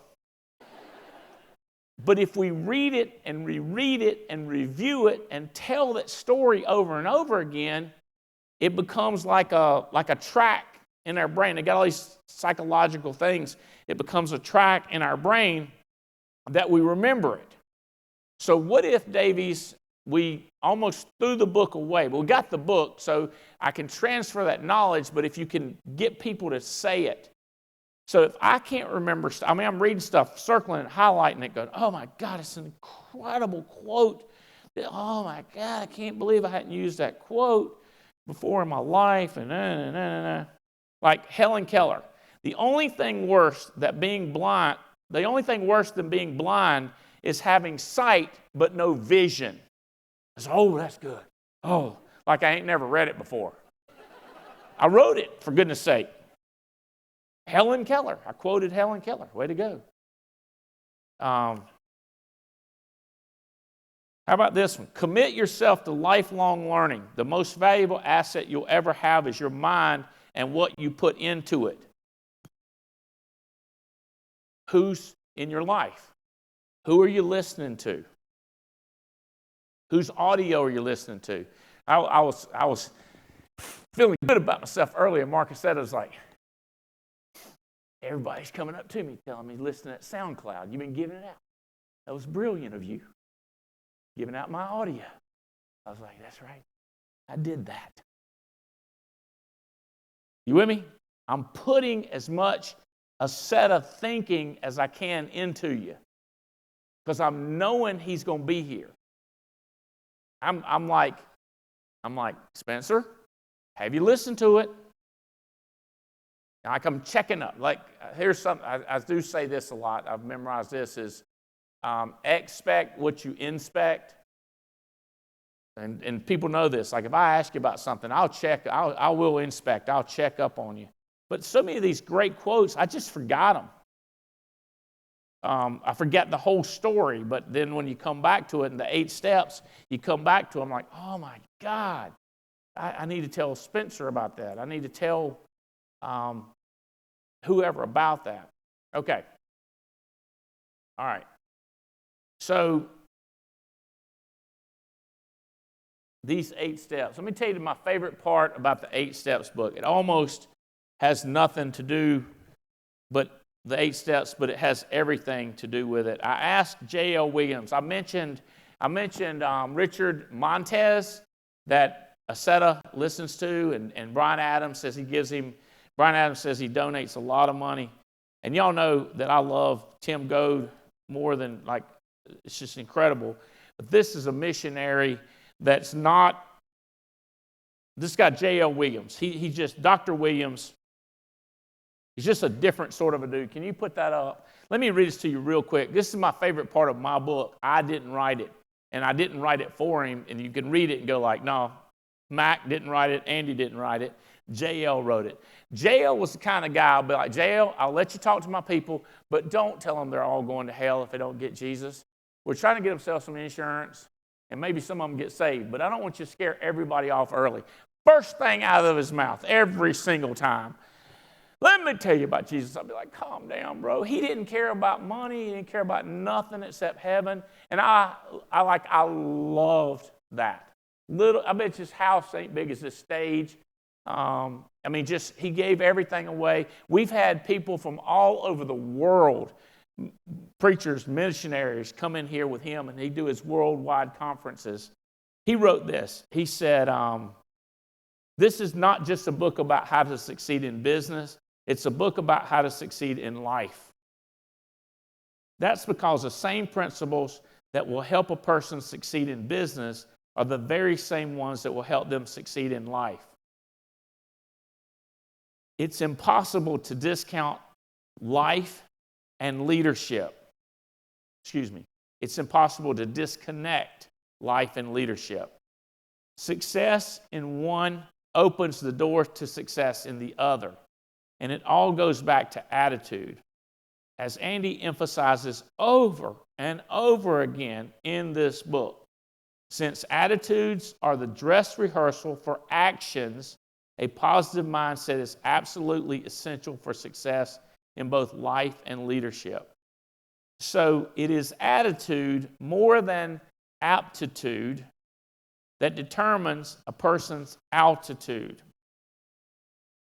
But if we read it and reread it and review it and tell that story over and over again, it becomes like a track in our brain. They got all these psychological things. It becomes a track in our brain that we remember it. So what if, Davies, we almost threw the book away? But we got the book, so I can transfer that knowledge, but if you can get people to say it. So if I can't remember, I'm reading stuff, circling it, highlighting it, going, oh my God, it's an incredible quote. Oh my God, I can't believe I hadn't used that quote before in my life. And like Helen Keller. The only thing worse than being blind is having sight but no vision. I said, oh, that's good. Oh, like I ain't never read it before. I wrote it, for goodness sake. Helen Keller. I quoted Helen Keller. Way to go. How about this one? Commit yourself to lifelong learning. The most valuable asset you'll ever have is your mind and what you put into it. Who's in your life? Who are you listening to? Whose audio are you listening to? I was feeling good about myself earlier. Marcus said, I was like, everybody's coming up to me telling me, listen to that SoundCloud. You've been giving it out. That was brilliant of you. Giving out my audio. I was like, that's right. I did that. You with me? I'm putting as much a set of thinking as I can into you. Because I'm knowing he's going to be here. I'm like, Spencer, have you listened to it? Like I'm checking up. Like here's something, I do say this a lot. I've memorized this is expect what you inspect. And people know this. Like if I ask you about something, I will inspect. I'll check up on you. But so many of these great quotes, I just forgot them. I forget the whole story, but then when you come back to it in the 8 steps, you come back to them like, oh my God, I need to tell Spencer about that. I need to tell whoever about that. Okay. All right. So these 8 steps. Let me tell you my favorite part about the 8 Steps book. It almost has nothing to do but the 8 steps, but it has everything to do with it. I asked J.L. Williams. I mentioned Richard Montez that Aceta listens to, and Brian Adams says he donates a lot of money. And y'all know that I love Tim Goad more than, like, it's just incredible. But this is a missionary that's not, this guy J.L. Williams. He's just, Dr. Williams, he's just a different sort of a dude. Can you put that up? Let me read this to you real quick. This is my favorite part of my book. I didn't write it, and I didn't write it for him. And you can read it and go like, no, Mac didn't write it, Andy didn't write it, J.L. wrote it. J.L. was the kind of guy, I'll be like, J.L., I'll let you talk to my people, but don't tell them they're all going to hell if they don't get Jesus. We're trying to get themselves some insurance, and maybe some of them get saved, but I don't want you to scare everybody off early. First thing out of his mouth, every single time, let me tell you about Jesus. I'll be like, calm down, bro. He didn't care about money. He didn't care about nothing except heaven. And I loved that. I bet his house ain't big as this stage. He gave everything away. We've had people from all over the world, preachers, missionaries, come in here with him, and he'd do his worldwide conferences. He wrote this. He said, this is not just a book about how to succeed in business. It's a book about how to succeed in life. That's because the same principles that will help a person succeed in business are the very same ones that will help them succeed in life. It's impossible to discount life and leadership. It's impossible to disconnect life and leadership. Success in one opens the door to success in the other. And it all goes back to attitude. As Andy emphasizes over and over again in this book, since attitudes are the dress rehearsal for actions, a positive mindset is absolutely essential for success in both life and leadership. So it is attitude more than aptitude that determines a person's altitude.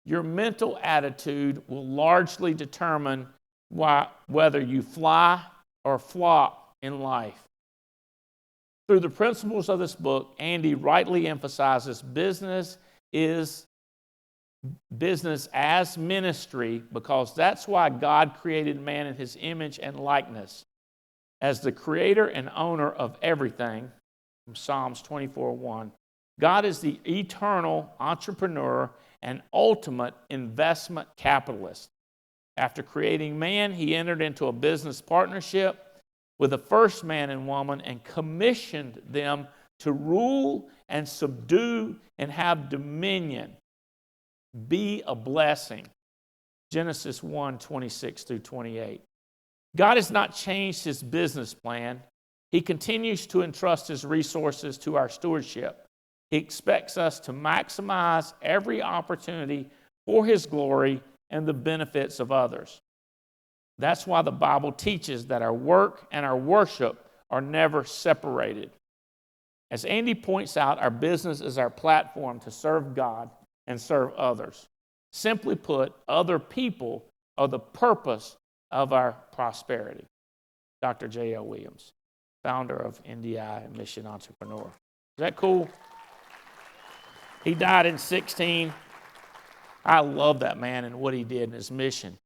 Your mental attitude will largely determine whether you fly or flop in life. Through the principles of this book, Andy rightly emphasizes business is business as ministry, because that's why God created man in his image and likeness. As the creator and owner of everything, from Psalms 24:1, God is the eternal entrepreneur and ultimate investment capitalist. After creating man, he entered into a business partnership with the first man and woman and commissioned them to rule and subdue and have dominion. Be a blessing. Genesis 1:26-28. God has not changed his business plan. He continues to entrust his resources to our stewardship. He expects us to maximize every opportunity for his glory and the benefits of others. That's why the Bible teaches that our work and our worship are never separated. As Andy points out, our business is our platform to serve God and serve others. Simply put, other people are the purpose of our prosperity. Dr. J.L. Williams, founder of NDI and Mission Entrepreneur. Is that cool? He died in 16. I love that man and what he did in his mission.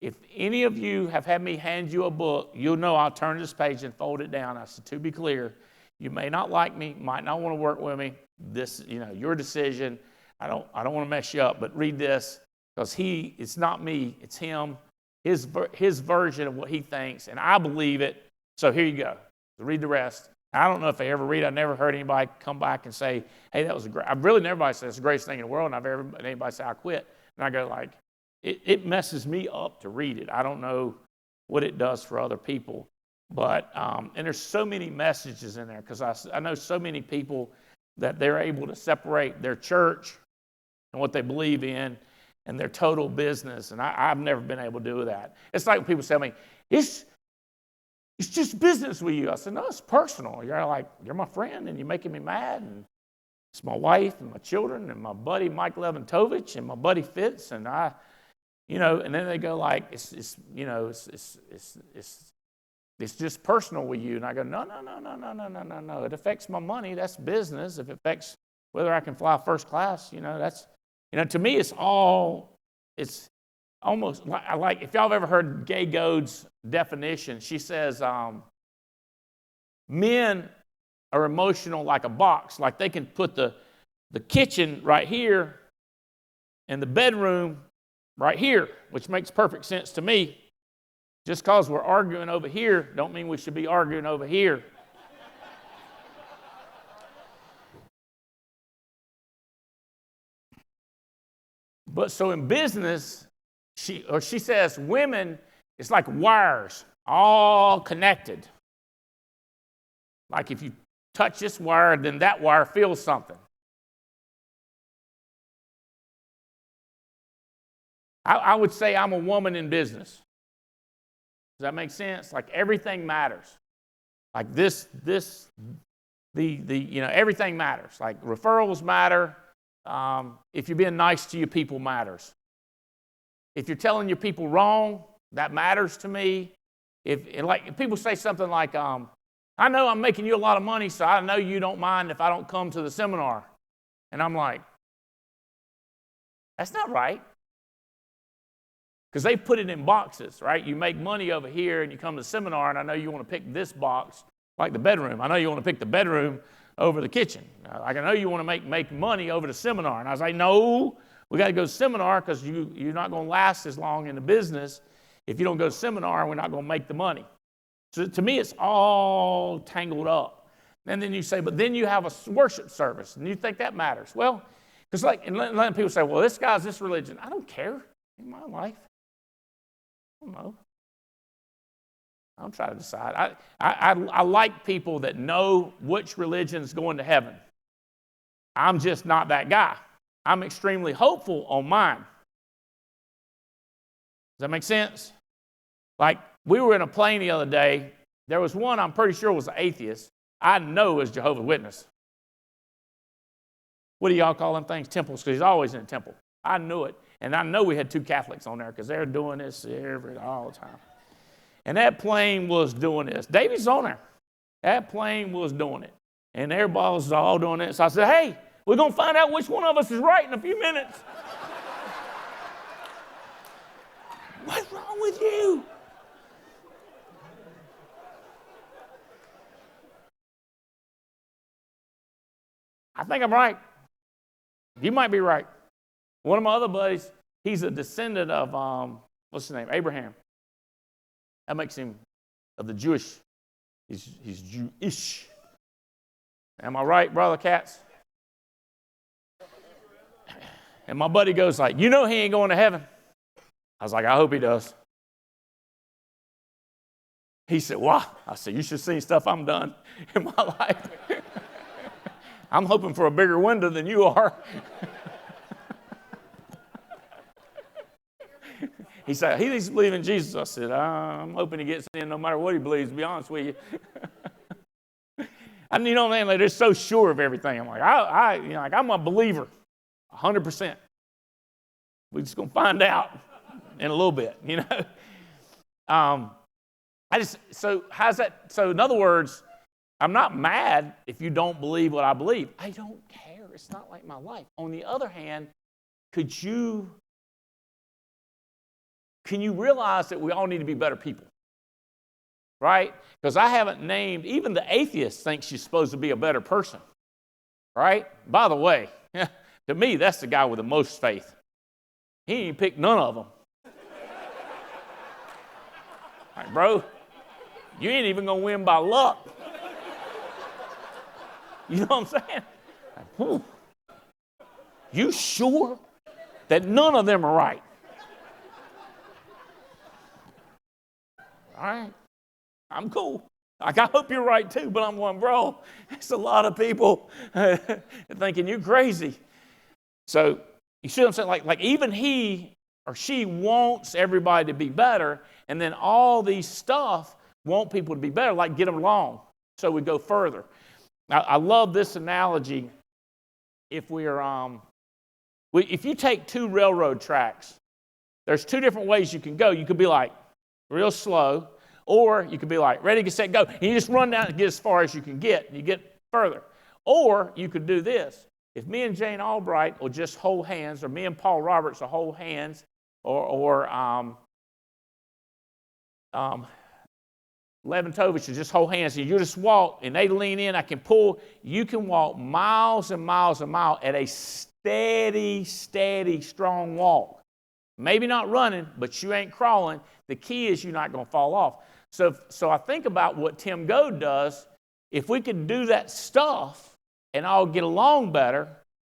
If any of you have had me hand you a book, you'll know I'll turn this page and fold it down. I said, to be clear, You may not like me, might not want to work with me. This, your decision. I don't want to mess you up, but read this, because it's not me, it's him, his version of what he thinks, and I believe it. So here you go. So read the rest. I don't know if I ever read. I never heard anybody come back and say, "Hey, that was great." I've really never anybody said it's the greatest thing in the world, and I've ever heard anybody say I quit. And I go like, it messes me up to read it. I don't know what it does for other people. But, and there's so many messages in there, because I know so many people that they're able to separate their church and what they believe in and their total business. And I've never been able to do that. It's like when people say to me, it's just business with you. I said, no, it's personal. You're like, you're my friend and you're making me mad. And it's my wife and my children and my buddy Mike Leventovich and my buddy Fitz. And and then they go like, it's just personal with you. And I go, no. It affects my money. That's business. If it affects whether I can fly first class, that's, to me, it's almost like if y'all have ever heard Gay Gode's definition, she says, men are emotional like a box. Like they can put the kitchen right here and the bedroom right here, which makes perfect sense to me. Just because we're arguing over here don't mean we should be arguing over here. But so in business, she says women, it's like wires, all connected. Like if you touch this wire, then that wire feels something. I would say I'm a woman in business. Does that make sense? Like everything matters. Like everything matters. Like referrals matter. If you're being nice to your people matters. If you're telling your people wrong, that matters to me. If people say something like, I know I'm making you a lot of money, so I know you don't mind if I don't come to the seminar. And I'm like, that's not right. Because they put it in boxes, right? You make money over here and you come to the seminar, and I know you want to pick this box, like the bedroom. I know you want to pick the bedroom over the kitchen. I know you want to make money over the seminar. And I was like, no, we got to go to seminar, because you're not going to last as long in the business. If you don't go to seminar, we're not going to make the money. So to me, it's all tangled up. And then you say, but then you have a worship service, and you think that matters. Well, because and letting people say, well, this guy's this religion. I don't care in my life. I don't know. I'm trying to decide. I like people that know which religion's going to heaven. I'm just not that guy. I'm extremely hopeful on mine. Does that make sense? Like, we were in a plane the other day. There was one I'm pretty sure was an atheist. I know is Jehovah's Witness. What do y'all call them things? Temples, because he's always in a temple. I knew it. And I know we had 2 Catholics on there, because they're doing this all the time. And that plane was doing this. David's on there. That plane was doing it. And everybody was all doing it. So I said, hey, we're going to find out which one of us is right in a few minutes. What's wrong with you? I think I'm right. You might be right. One of my other buddies, he's a descendant of, what's his name? Abraham. That makes him of the Jewish. He's Jewish. Am I right, Brother Katz? And my buddy goes like, he ain't going to heaven. I was like, I hope he does. He said, why? I said, you should see stuff I'm done in my life. I'm hoping for a bigger window than you are. He said, he needs to believe in Jesus. I said, I'm hoping he gets in no matter what he believes, to be honest with you. And you know what I mean? Like, they're so sure of everything. I'm like, I'm a believer, 100%. We're just going to find out in a little bit, So how's that? So in other words, I'm not mad if you don't believe what I believe. I don't care. It's not like my life. On the other hand, can you realize that we all need to be better people? right? Because I haven't named, even the atheist thinks she's supposed to be a better person, right? By the way, to me, that's the guy with the most faith. He ain't picked none of them. Like, bro, you ain't even going to win by luck. You know what I'm saying? Like, you sure that none of them are right? All right, I'm cool. Like, I hope you're right too, but I'm going, bro, it's a lot of people thinking you're crazy. So, you see what I'm saying? Like even he or she wants everybody to be better, and then all these stuff want people to be better, like get them along. So we go further. Now, I love this analogy. If if you take 2 railroad tracks, there's 2 different ways you can go. You could be like real slow, or you could be like ready, get set, go. And you just run down and get as far as you can get, and you get further. Or you could do this. If me and Jane Albright will just hold hands, or me and Paul Roberts will hold hands, or Levin Tovich will just hold hands, and you just walk, and they lean in, I can pull. You can walk miles and miles and miles at a steady, strong walk. Maybe not running, but you ain't crawling. The key is you're not going to fall off. So I think about what Tim Goad does. If we could do that stuff and all get along better,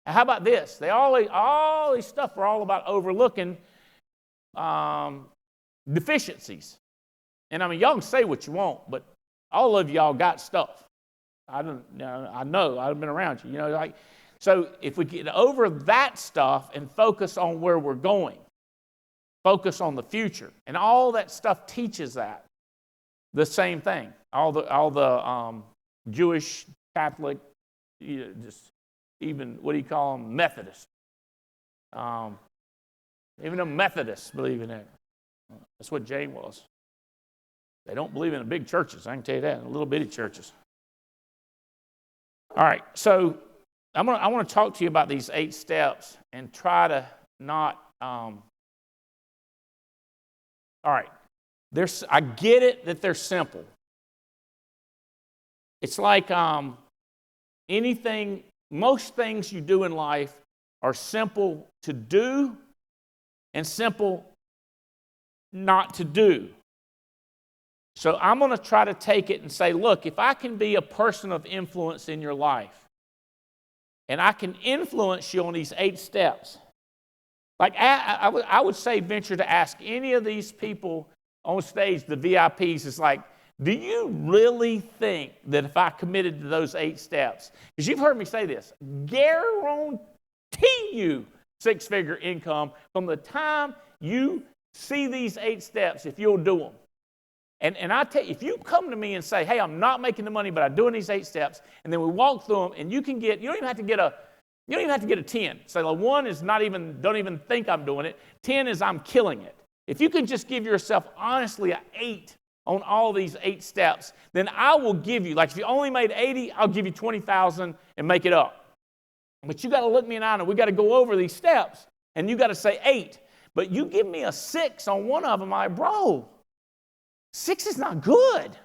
how about this? All these stuff are all about overlooking deficiencies. And I mean, y'all can say what you want, but all of y'all got stuff. I know. I've been around you. So if we get over that stuff and focus on where we're going, focus on the future, and all that stuff teaches that. The same thing. All the Jewish, Catholic, just even what do you call them? Methodists. Even the Methodists believe in it. That's what Jane was. They don't believe in the big churches. I can tell you that. In the little bitty churches. All right. So I want to talk to you about these 8 steps and try to not. All right. I get it that they're simple. It's like most things you do in life are simple to do and simple not to do. So I'm going to try to take it and say, look, if I can be a person of influence in your life, and I can influence you on these 8 steps, like I would say venture to ask any of these people on stage, the VIPs, is like, do you really think that if I committed to those 8 steps, because you've heard me say this, guarantee you 6-figure income from the time you see these 8 steps if you'll do them. And I tell you, if you come to me and say, hey, I'm not making the money, but I'm doing these 8 steps, and then we walk through them, and you don't even have to get a 10. So the 1 is don't even think I'm doing it. 10 is I'm killing it. If you can just give yourself honestly an 8 on all these 8 steps, then I will give you, like if you only made 80, I'll give you 20,000 and make it up. But you got to look me in the eye, and we got to go over these steps, and you got to say 8. But you give me a 6 on one of them, I'm like, bro, 6 is not good,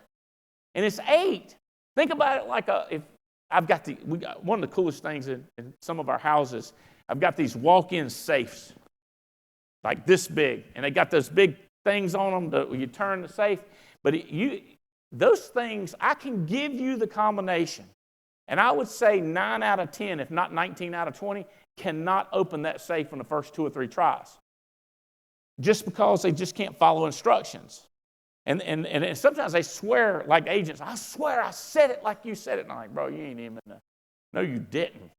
and it's 8. Think about it like if I've got one of the coolest things in some of our houses. I've got these walk-in safes, like this big, and they got those big things on them that you turn the safe. But those things, I can give you the combination, and I would say 9 out of 10, if not 19 out of 20, cannot open that safe on the first 2 or 3 tries, just because they just can't follow instructions. And sometimes they swear like agents, I swear I said it like you said it. And I'm like, bro, you ain't even, no, you didn't.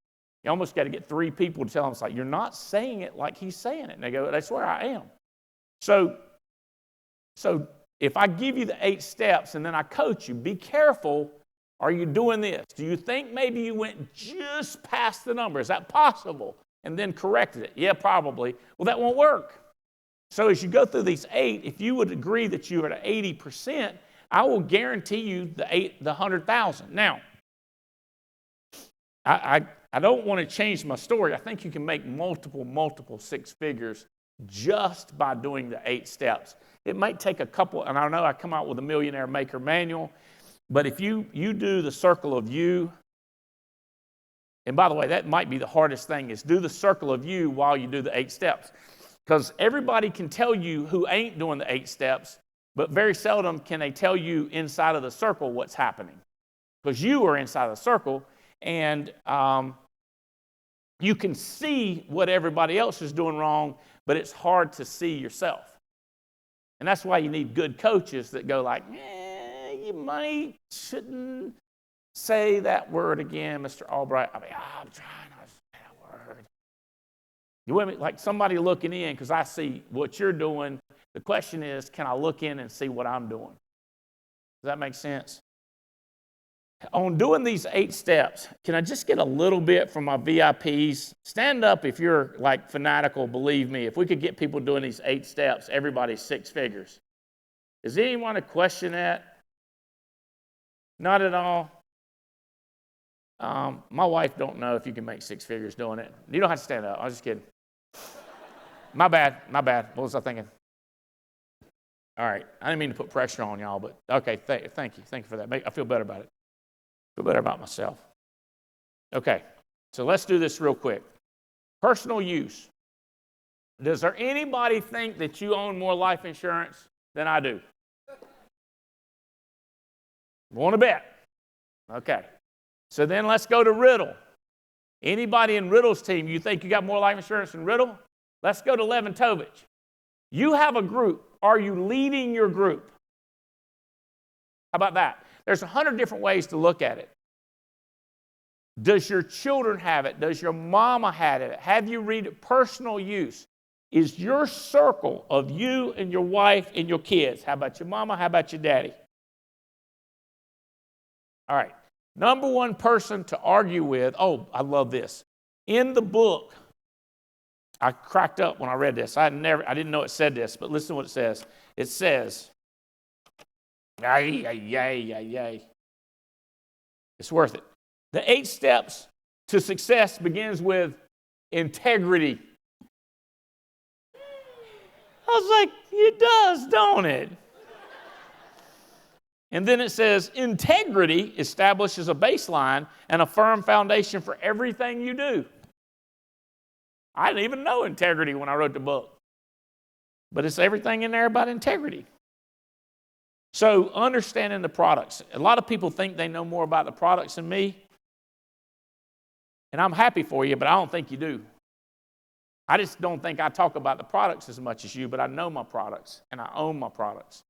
You almost got to get 3 people to tell them, it's like, you're not saying it like he's saying it. And they swear I am. So if I give you the 8 steps and then I coach you, be careful. Are you doing this? Do you think maybe you went just past the number? Is that possible? And then corrected it? Yeah, probably. Well, that won't work. So as you go through these 8, if you would agree that you're at 80%, I will guarantee you the 100,000. Now, I don't want to change my story. I think you can make multiple 6 figures just by doing the 8 steps. It might take a couple, and I know I come out with a Millionaire Maker manual, but if you do the circle of you, and by the way, that might be the hardest thing, is do the circle of you while you do the 8 steps. Because everybody can tell you who ain't doing the 8 steps, but very seldom can they tell you inside of the circle what's happening. Because you are inside of the circle, and you can see what everybody else is doing wrong, but it's hard to see yourself. And that's why you need good coaches that go like, you shouldn't say that word again, Mr. Albright. I'm trying not to say that word. You with me? Like somebody looking in, because I see what you're doing. The question is, can I look in and see what I'm doing? Does that make sense? On doing these 8 steps, can I just get a little bit from my VIPs? Stand up if you're like fanatical, believe me. If we could get people doing these 8 steps, everybody's 6 figures. Does anyone question that? Not at all. My wife don't know if you can make 6 figures doing it. You don't have to stand up. I was just kidding. My bad. What was I thinking? All right. I didn't mean to put pressure on y'all, but okay, thank you. Thank you for that. I feel better about it. Feel better about myself. Okay, so let's do this real quick. Personal use. Does there anybody think that you own more life insurance than I do? Want to bet? Okay. So then let's go to Riddle. Anybody in Riddle's team, you think you got more life insurance than Riddle? Let's go to Leventovich. You have a group. Are you leading your group? How about that? There's 100 different ways to look at it. Does your children have it? Does your mama have it? Have you read it? Personal use. Is your circle of you and your wife and your kids? How about your mama? How about your daddy? All right. Number one person to argue with. Oh, I love this. In the book, I cracked up when I read this. I didn't know it said this, but listen to what it says. It says, yay. It's worth it. The 8 steps to success begins with integrity. I was like, it does, don't it? And then it says, integrity establishes a baseline and a firm foundation for everything you do. I didn't even know integrity when I wrote the book. But it's everything in there about integrity. So understanding the products. A lot of people think they know more about the products than me. And I'm happy for you, but I don't think you do. I just don't think I talk about the products as much as you, but I know my products and I own my products.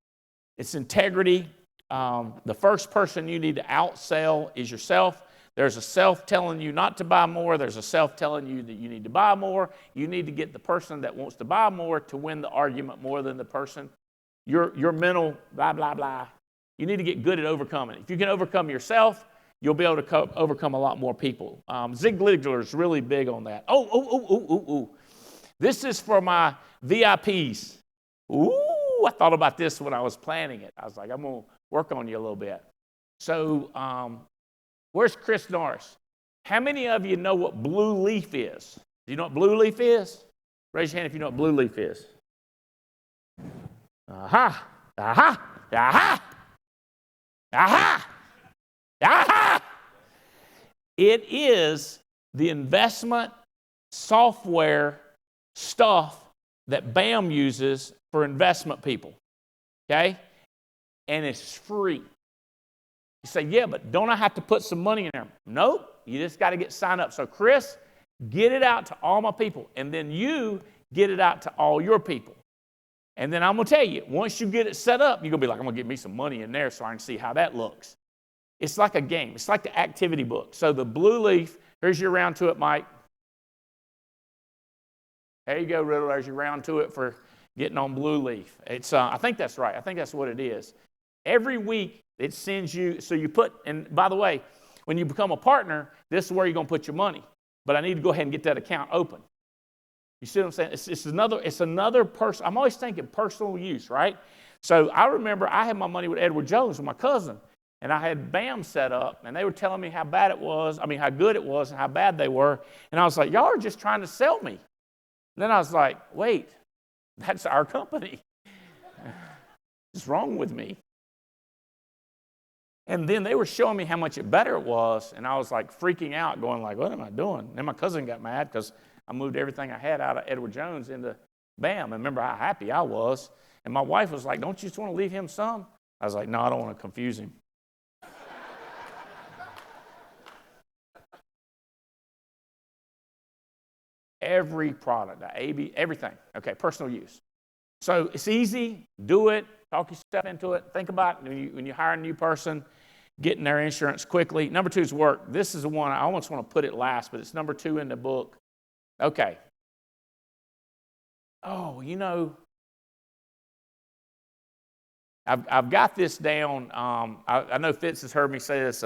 It's integrity. The first person you need to outsell is yourself. There's a self telling you not to buy more. There's a self telling you that you need to buy more. You need to get the person that wants to buy more to win the argument more than the person. Your mental blah, blah, blah. You need to get good at overcoming. If you can overcome yourself, you'll be able to overcome a lot more people. Zig Ziglar is really big on that. Oh. This is for my VIPs. Ooh, I thought about this when I was planning it. I was like, I'm going to work on you a little bit. So where's Chris Norris? How many of you know what blue leaf is? Do you know what blue leaf is? Raise your hand if you know what blue leaf is. Aha. It is the investment software stuff that BAM uses for investment people, okay? And it's free. You say, yeah, but don't I have to put some money in there? Nope, you just got to get signed up. So Chris, get it out to all my people, and then you get it out to all your people. And then I'm going to tell you, once you get it set up, you're going to be like, I'm going to get me some money in there so I can see how that looks. It's like a game. It's like the activity book. So the blue leaf, here's your round to it, Mike. There you go, Riddle. There's your round to it for getting on blue leaf. It's I think that's right. I think that's what it is. Every week it sends you, so you put, and by the way, when you become a partner, this is where you're going to put your money. But I need to go ahead and get that account open. You see what I'm saying? It's another person. I'm always thinking personal use, right? So I remember I had my money with Edward Jones, with my cousin, and I had BAM set up, and they were telling me how bad it was, how good it was and how bad they were. And I was like, y'all are just trying to sell me. And then I was like, wait, That's our company. What's wrong with me? And then they were showing me how much better it was, and I was like freaking out, going like, what am I doing? Then my cousin got mad because I moved everything I had out of Edward Jones into BAM. And remember how happy I was. And my wife was like, don't you just want to leave him some? I was like, no, I don't want to confuse him. Every product, the AB, everything. Okay, personal use. So it's easy. Do it. Talk yourself into it. Think about it when you hire a new person, getting their insurance quickly. Number 2 is work. This is the one I almost want to put it last, but it's number 2 in the book. Okay. Oh, I've got this down. I know Fitz has heard me say this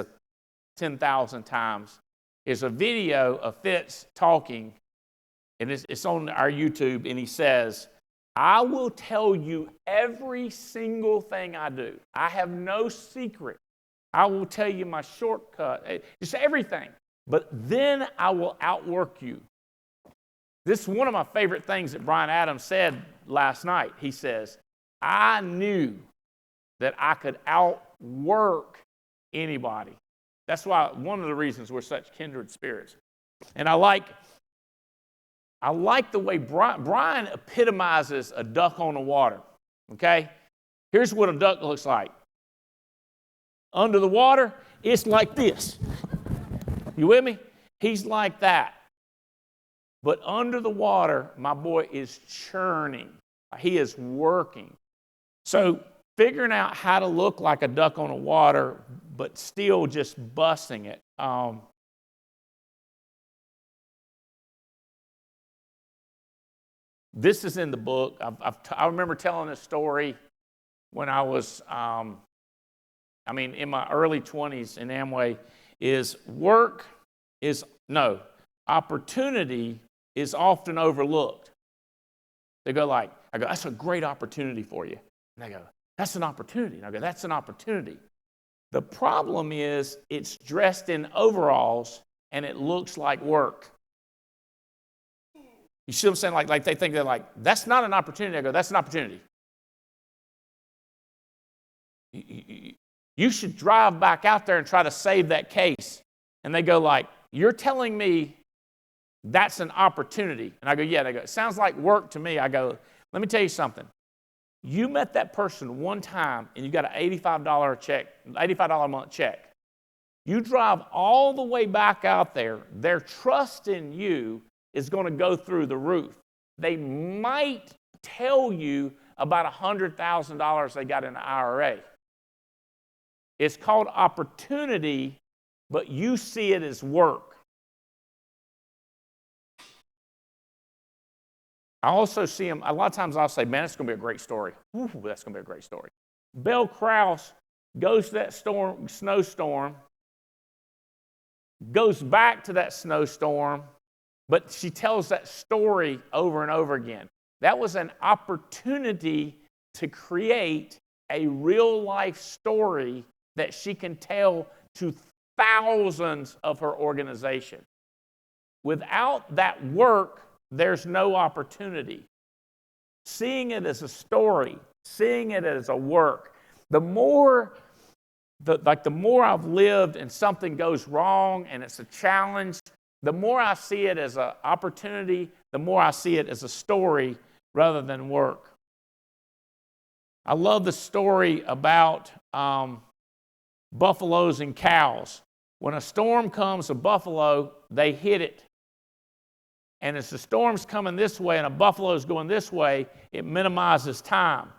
10,000 times. It's a video of Fitz talking, and it's on our YouTube, and he says, I will tell you every single thing I do. I have no secret. I will tell you my shortcut, just everything. But then I will outwork you. This is one of my favorite things that Brian Adams said last night. He says, I knew that I could outwork anybody. That's why one of the reasons we're such kindred spirits. And I like the way Brian epitomizes a duck on the water. Okay? Here's what a duck looks like. Under the water, it's like this. You with me? He's like that. But under the water, my boy is churning. He is working. So figuring out how to look like a duck on the water, but still just busting it. This is in the book. I remember telling this story when I was, in my early 20s in Amway, opportunity is often overlooked. They go like, I go, that's a great opportunity for you. And they go, that's an opportunity. And I go, that's an opportunity. The problem is it's dressed in overalls and it looks like work. You see what I'm saying? Like they think they're like, that's not an opportunity. I go, that's an opportunity. You should drive back out there and try to save that case. And they go like, you're telling me that's an opportunity. And I go, yeah. They go, it sounds like work to me. I go, let me tell you something. You met that person one time and you got an $85 a month check. You drive all the way back out there. Their trust in you is going to go through the roof. They might tell you about $100,000 they got in the IRA. It's called opportunity, but you see it as work. I also see them, a lot of times I'll say, man, it's going to be a great story. Ooh, that's going to be a great story. Belle Krause goes to that snowstorm, goes back to that snowstorm, but she tells that story over and over again. That was an opportunity to create a real-life story that she can tell to thousands of her organization. Without that work, there's no opportunity. Seeing it as a story, seeing it as a work, the more I've lived and something goes wrong and it's a challenge, the more I see it as an opportunity, the more I see it as a story rather than work. I love the story about buffaloes and cows. When a storm comes, a buffalo, they hit it. And as the storm's coming this way and a buffalo's going this way, it minimizes time.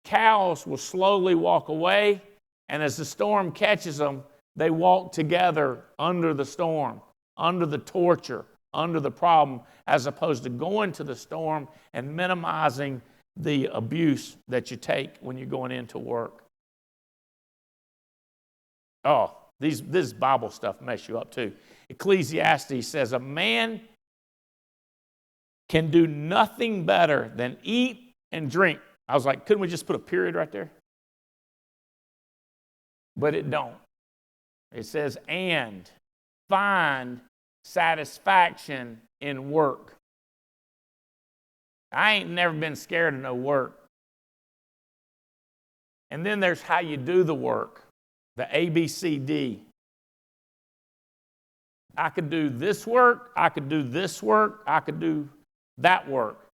Cows will slowly walk away, and as the storm catches them, they walk together under the storm, under the torture, under the problem, as opposed to going to the storm and minimizing the abuse that you take when you're going into work. Oh, this Bible stuff mess you up too. Ecclesiastes says, a man can do nothing better than eat and drink. I was like, couldn't we just put a period right there? But it don't. It says, and find satisfaction in work. I ain't never been scared of no work. And then there's how you do the work, the ABCD. I could do this work, I could do this work, I could do that work.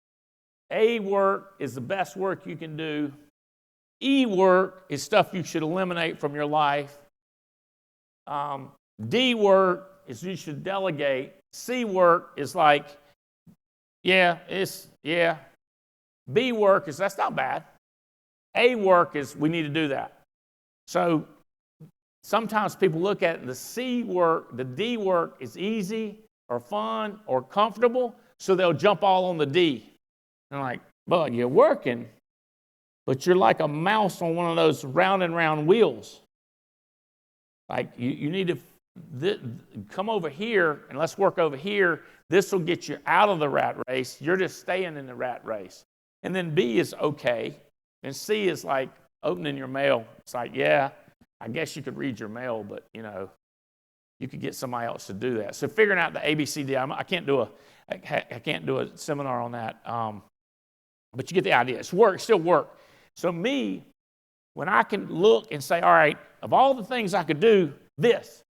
A work is the best work you can do. E work is stuff you should eliminate from your life. D work is you should delegate. C work is like, yeah. B work is that's not bad. A work is we need to do that. So sometimes people look at the C work, the D work is easy or fun or comfortable, so they'll jump all on the D. And I'm like, bud, you're working, but you're like a mouse on one of those round and round wheels. Like you need to come over here and let's work over here. This will get you out of the rat race. You're just staying in the rat race. And then B is okay. And C is like opening your mail. It's like, yeah, I guess you could read your mail, but, you could get somebody else to do that. So figuring out the ABCD, I can't do a seminar on that. But you get the idea. It's work, still work. So me, when I can look and say, all right, of all the things I could do, this,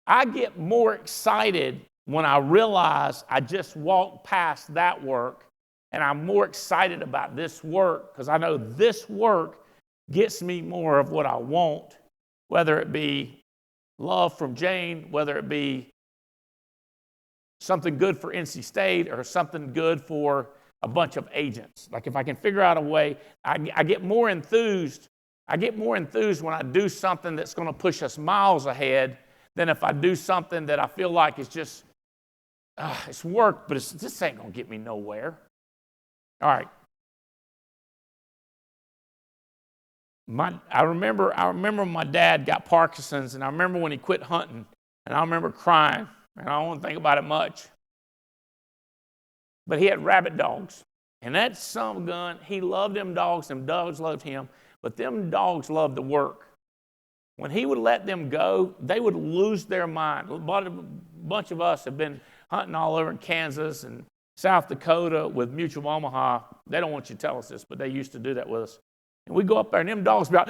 I get more excited when I realize I just walked past that work, and I'm more excited about this work because I know this work gets me more of what I want, whether it be love from Jane, whether it be something good for NC State or something good for a bunch of agents. Like if I can figure out a way, I get more enthused. I get more enthused when I do something that's going to push us miles ahead than if I do something that I feel like is just, it's work, but this ain't going to get me nowhere. All right. I remember when my dad got Parkinson's, and I remember when he quit hunting, and I remember crying, and I don't want to think about it much. But he had rabbit dogs, and that son of a gun, he loved them dogs loved him, but them dogs loved to work. When he would let them go, they would lose their mind. A bunch of us have been hunting all over in Kansas and South Dakota with Mutual Omaha. They don't want you to tell us this, but they used to do that with us. And we go up there, and them dogs be like,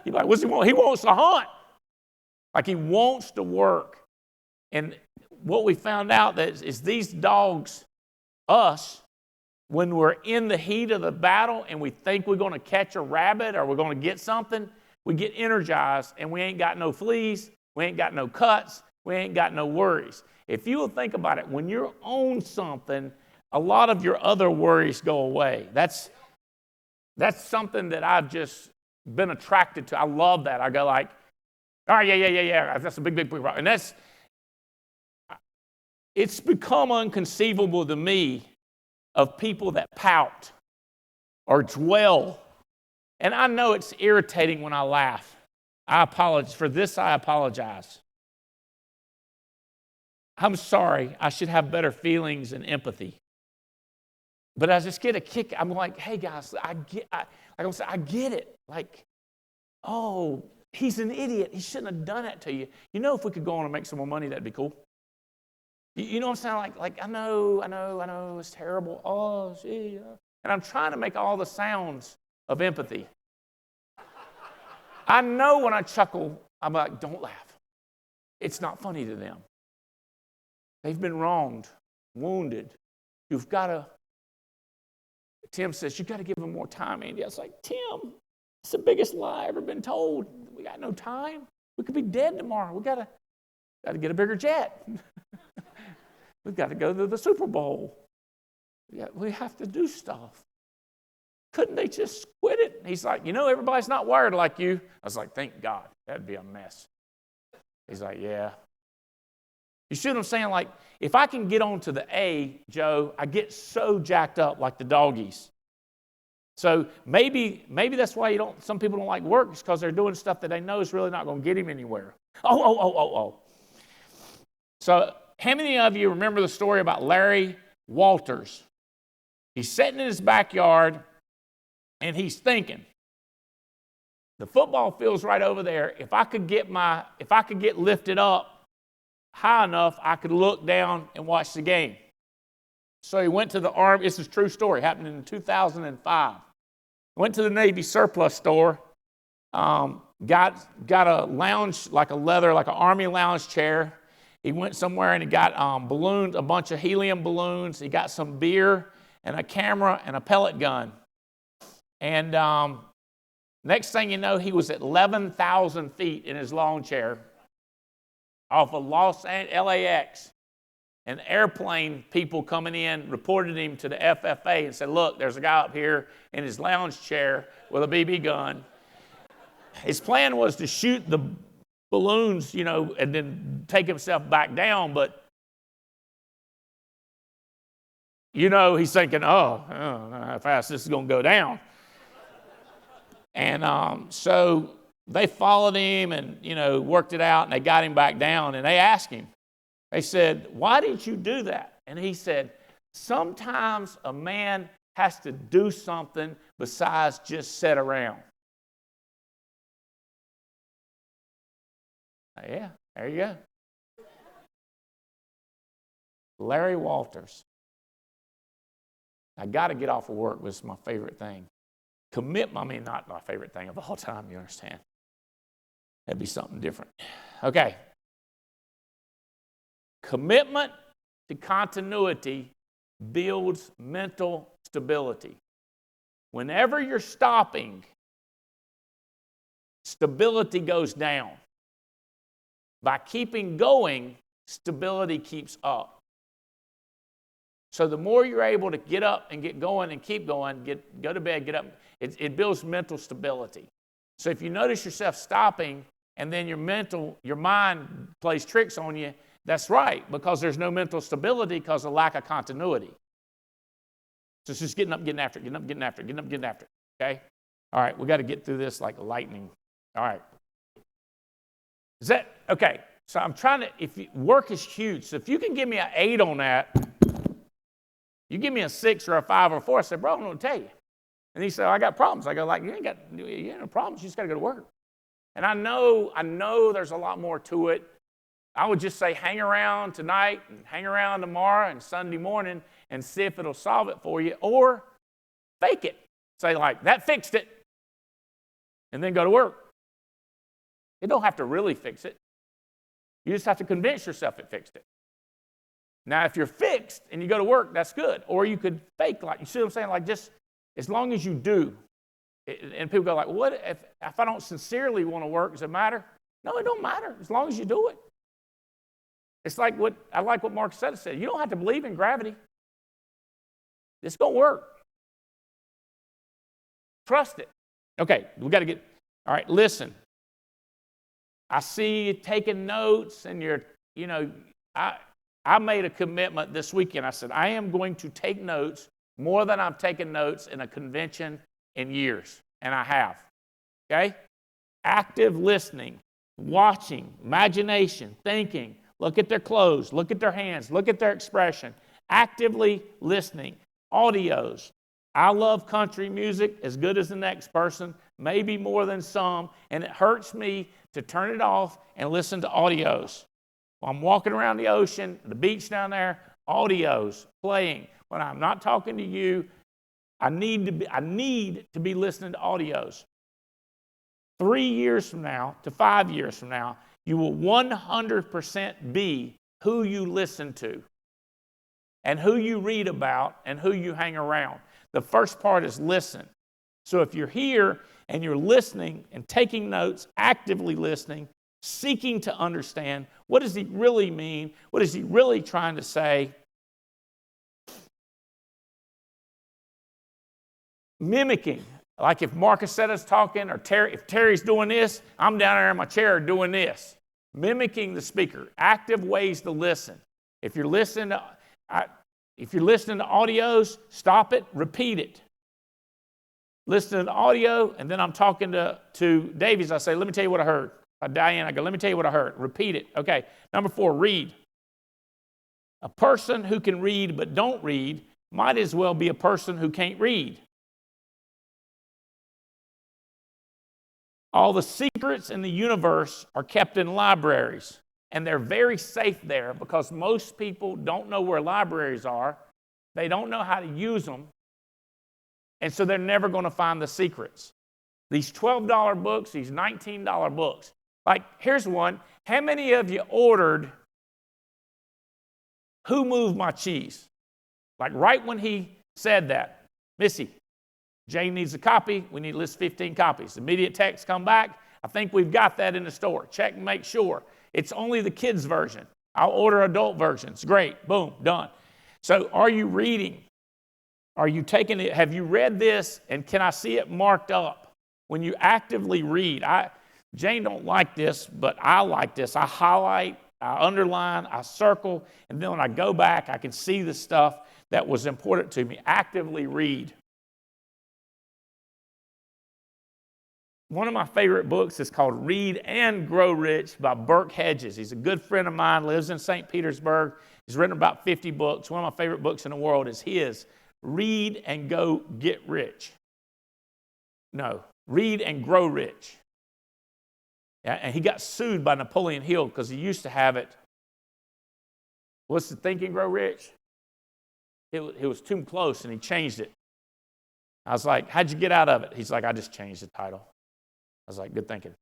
He's like, what's he want? He wants to hunt. Like he wants to work. And what we found out is these dogs, us, when we're in the heat of the battle and we think we're going to catch a rabbit or we're going to get something, we get energized and we ain't got no fleas, we ain't got no cuts, we ain't got no worries. If you will think about it, when you're on something, a lot of your other worries go away. That's something that I've just been attracted to. I love that. I go like, all right, yeah. That's a big problem. And it's become inconceivable to me of people that pout or dwell. And I know it's irritating when I laugh. I apologize. For this, I apologize. I'm sorry. I should have better feelings and empathy. But I just get a kick. I'm like, hey, guys, I get it. Like, oh, he's an idiot. He shouldn't have done that to you. You know, if we could go on and make some more money, that'd be cool. You know what I'm saying? Like I know, it's terrible. Oh, gee. And I'm trying to make all the sounds of empathy. I know when I chuckle, I'm like, don't laugh. It's not funny to them. They've been wronged, wounded. You've got to, Tim says, you've got to give them more time, Andy. I was like, Tim, it's the biggest lie I've ever been told. We got no time. We could be dead tomorrow. We got to get a bigger jet. We've got to go to the Super Bowl. We have to do stuff. Couldn't they just quit it? He's like, everybody's not wired like you. I was like, thank God. That'd be a mess. He's like, yeah. You see what I'm saying? Like, if I can get on to the A, Joe, I get so jacked up like the doggies. So maybe that's why some people don't like work, is because they're doing stuff that they know is really not going to get him anywhere. Oh. So how many of you remember the story about Larry Walters? He's sitting in his backyard and he's thinking, the football field's right over there. If I could get lifted up high enough, I could look down and watch the game. So he went to the Army. This is a true story. Happened in 2005. Went to the Navy surplus store. Got a lounge, like a leather, like an Army lounge chair. He went somewhere and he got balloons, a bunch of helium balloons. He got some beer and a camera and a pellet gun. And next thing you know, he was at 11,000 feet in his lawn chair off of LAX. And airplane people coming in reported him to the FFA and said, look, there's a guy up here in his lounge chair with a BB gun. His plan was to shoot the balloons, and then take himself back down. But, he's thinking, I don't know how fast this is going to go down. And so they followed him and, worked it out, and they got him back down. And they asked him, they said, why did you do that? And he said, sometimes a man has to do something besides just sit around. Yeah, there you go. Larry Walters. I got to get off of work was my favorite thing. Not my favorite thing of all time, you understand. That'd be something different. Okay. Commitment to continuity builds mental stability. Whenever you're stopping, stability goes down. By keeping going, stability keeps up. So the more you're able to get up and get going and keep going, go to bed, get up, it builds mental stability. So if you notice yourself stopping and then your mind plays tricks on you, that's right, because there's no mental stability because of lack of continuity. So it's just getting up, getting after it, getting up, getting after it, getting up, getting after it, okay? All right, we got to get through this like lightning. All right. Is that, okay, so I'm trying to, work is huge. So if you can give me an 8 on that, you give me a 6 or a 5 or a 4, I said, bro, I'm going to tell you. And he said, I got problems. I go, you ain't no problems, you just got to go to work. And I know there's a lot more to it. I would just say hang around tonight and hang around tomorrow and Sunday morning and see if it'll solve it for you, or fake it. Say that fixed it, and then go to work. It don't have to really fix it. You just have to convince yourself it fixed it. Now, if you're fixed and you go to work, that's good. Or you could fake you see what I'm saying? Just as long as you do. And people go what if I don't sincerely want to work, does it matter? No, it don't matter as long as you do it. It's like what Mark said. You don't have to believe in gravity. It's going to work. Trust it. Okay, we got to get, all right, listen. I see you taking notes and I made a commitment this weekend. I said, I am going to take notes more than I've taken notes in a convention in years. And I have. Okay? Active listening, watching, imagination, thinking. Look at their clothes, look at their hands, look at their expression. Actively listening. Audios. I love country music as good as the next person, maybe more than some, and it hurts me to turn it off and listen to audios. While I'm walking around the ocean, the beach down there, audios playing. When I'm not talking to you, I need to be listening to audios. 3 years from now to 5 years from now, you will 100% be who you listen to and who you read about and who you hang around. The first part is listen. So if you're here and you're listening and taking notes, actively listening, seeking to understand, what does he really mean? What is he really trying to say? Mimicking. Like if Marcus said is talking, or if Terry's doing this, I'm down there in my chair doing this. Mimicking the speaker. Active ways to listen. If you're listening to audios, stop it, repeat it. Listen to the audio, and then I'm talking to Davies. I say, let me tell you what I heard. Diane, I go, let me tell you what I heard. Repeat it. Okay. Number 4, read. A person who can read but don't read might as well be a person who can't read. All the secrets in the universe are kept in libraries, and they're very safe there because most people don't know where libraries are, They don't know how to use them. And so they're never going to find the secrets. These $12 books, these $19 books. Like, here's one. How many of you ordered Who Moved My Cheese? Like right when he said that. Missy, Jane needs a copy. We need to list 15 copies. Immediate text come back. I think we've got that in the store. Check and make sure. It's only the kids' version. I'll order adult versions. Great. Boom. Done. So are you reading? Are you taking it? Have you read this? And can I see it marked up? When you actively read. Jane don't like this, but I like this. I highlight, I underline, I circle, and then when I go back, I can see the stuff that was important to me. Actively read. One of my favorite books is called Read and Grow Rich by Burke Hedges. He's a good friend of mine, lives in St. Petersburg. He's written about 50 books. One of my favorite books in the world is his, Read and Go Get Rich. No, Read and Grow Rich. And he got sued by Napoleon Hill because he used to have it. What's the Think and Grow Rich? It was too close, and he changed it. I was like, how'd you get out of it? He's like, I just changed the title. I was like, good thinking.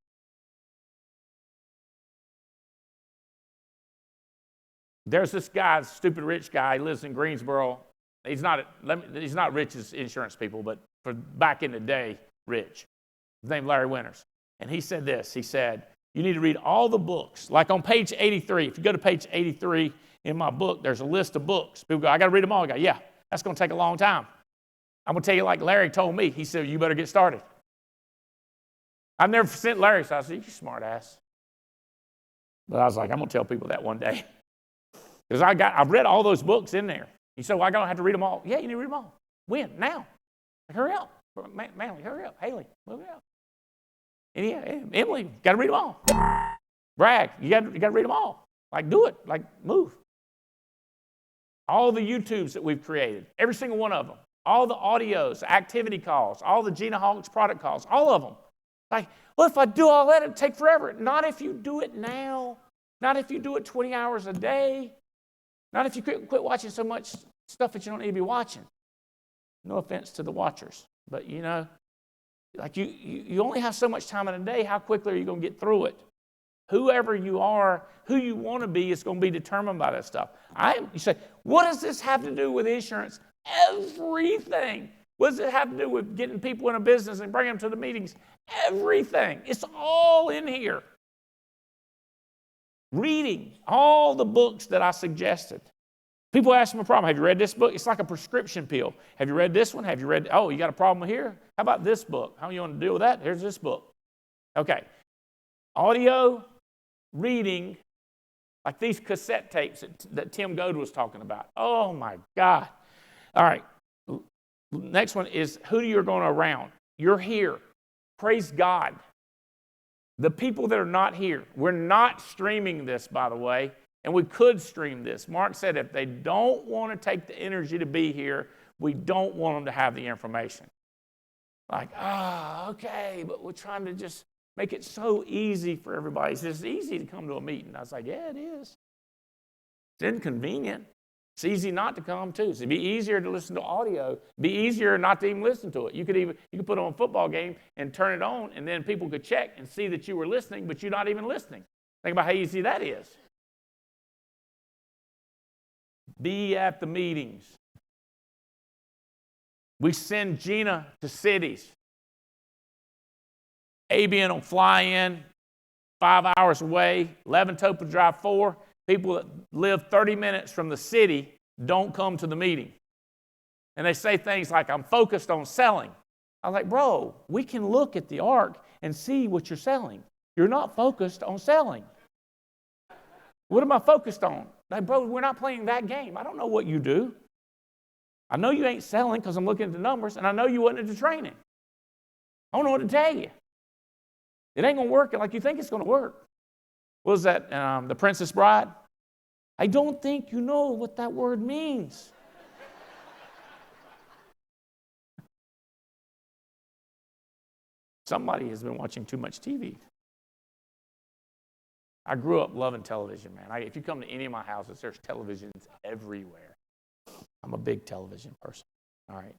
There's this guy, stupid rich guy. He lives in Greensboro. He's not rich as insurance people, but for back in the day, rich. His name's Larry Winters. And he said this. He said, you need to read all the books. Like on page 83, if you go to page 83 in my book, there's a list of books. People go, I got to read them all. I go, yeah, that's going to take a long time. I'm going to tell you like Larry told me. He said, you better get started. I've never sent Larry, so I said, you smart ass. But I was like, I'm going to tell people that one day. Because I've read all those books in there. He said, well, I don't have to read them all. Yeah, you need to read them all. When? Now. Like, hurry up. Manly, hurry up. Haleigh, move it up. And yeah, Emily, got to read them all. Bragg, you got to read them all. Like, do it. Like, move. All the YouTubes that we've created, every single one of them. All the audios, activity calls, all the Gina Hawkins product calls, all of them. Like, well, if I do all that, it'd take forever. Not if you do it now. Not if you do it 20 hours a day. Not if you quit watching so much stuff that you don't need to be watching. No offense to the watchers, but you know, like you only have so much time in a day. How quickly are you going to get through it? Whoever you are, who you want to be is going to be determined by that stuff. You say, what does this have to do with insurance? Everything. What does it have to do with getting people in a business and bringing them to the meetings? Everything. It's all in here. Reading all the books that I suggested. People ask me a problem. Have you read this book? It's like a prescription pill. Have you read this one? Have you read, oh, you got a problem here? How about this book? How do you want to deal with that? Here's this book. Okay. Audio, reading, like these cassette tapes that Tim Goad was talking about. Oh, my God. All right. Next one is who you're going around. You're here. Praise God. The people that are not here. We're not streaming this, by the way, and we could stream this. Mark said if they don't want to take the energy to be here, we don't want them to have the information. Like, okay, but we're trying to just make it so easy for everybody. It's just easy to come to a meeting. I was like, yeah, it is. It's inconvenient. It's easy not to come too. So it'd be easier to listen to audio. It'd be easier not to even listen to it. You could put on a football game and turn it on, and then people could check and see that you were listening, but you're not even listening. Think about how easy that is. Be at the meetings. We send Gina to cities. ABN will fly in 5 hours away, Leventope will drive 4. People that live 30 minutes from the city don't come to the meeting. And they say things like, I'm focused on selling. I was like, bro, we can look at the ark and see what you're selling. You're not focused on selling. What am I focused on? Like, bro, we're not playing that game. I don't know what you do. I know you ain't selling because I'm looking at the numbers, and I know you wasn't at the training. I don't know what to tell you. It ain't going to work like you think it's going to work. What was that, The Princess Bride? I don't think you know what that word means. Somebody has been watching too much TV. I grew up loving television, man. If you come to any of my houses, there's televisions everywhere. I'm a big television person. All right.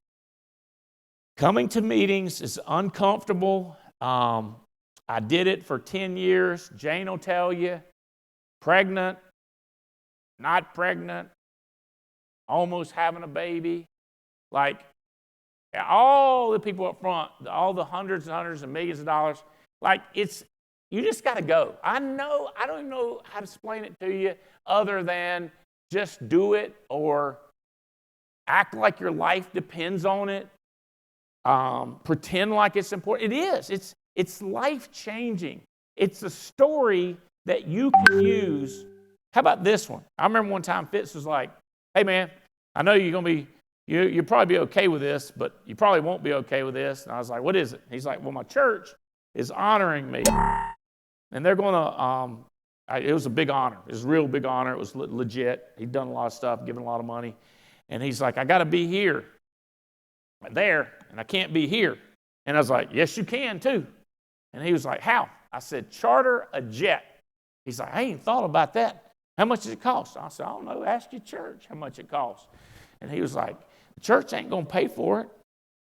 Coming to meetings is uncomfortable. I did it for 10 years. Jane will tell you, pregnant, not pregnant, almost having a baby. Like, all the people up front, all the hundreds and hundreds of millions of dollars, like, you just got to go. I don't even know how to explain it to you other than just do it or act like your life depends on it. Pretend like it's important. It is. It's life-changing. It's a story that you can use. How about this one? I remember one time Fitz was like, hey, man, I know you're going to be, you'll probably be okay with this, but you probably won't be okay with this. And I was like, what is it? He's like, well, my church is honoring me. And they're going to, it was a big honor. It was a real big honor. It was legit. He'd done a lot of stuff, given a lot of money. And he's like, I got to be here, there, and I can't be here. And I was like, yes, you can too. And he was like, how? I said, charter a jet. He's like, I ain't thought about that. How much does it cost? I said, I don't know. Ask your church how much it costs. And he was like, the church ain't going to pay for it.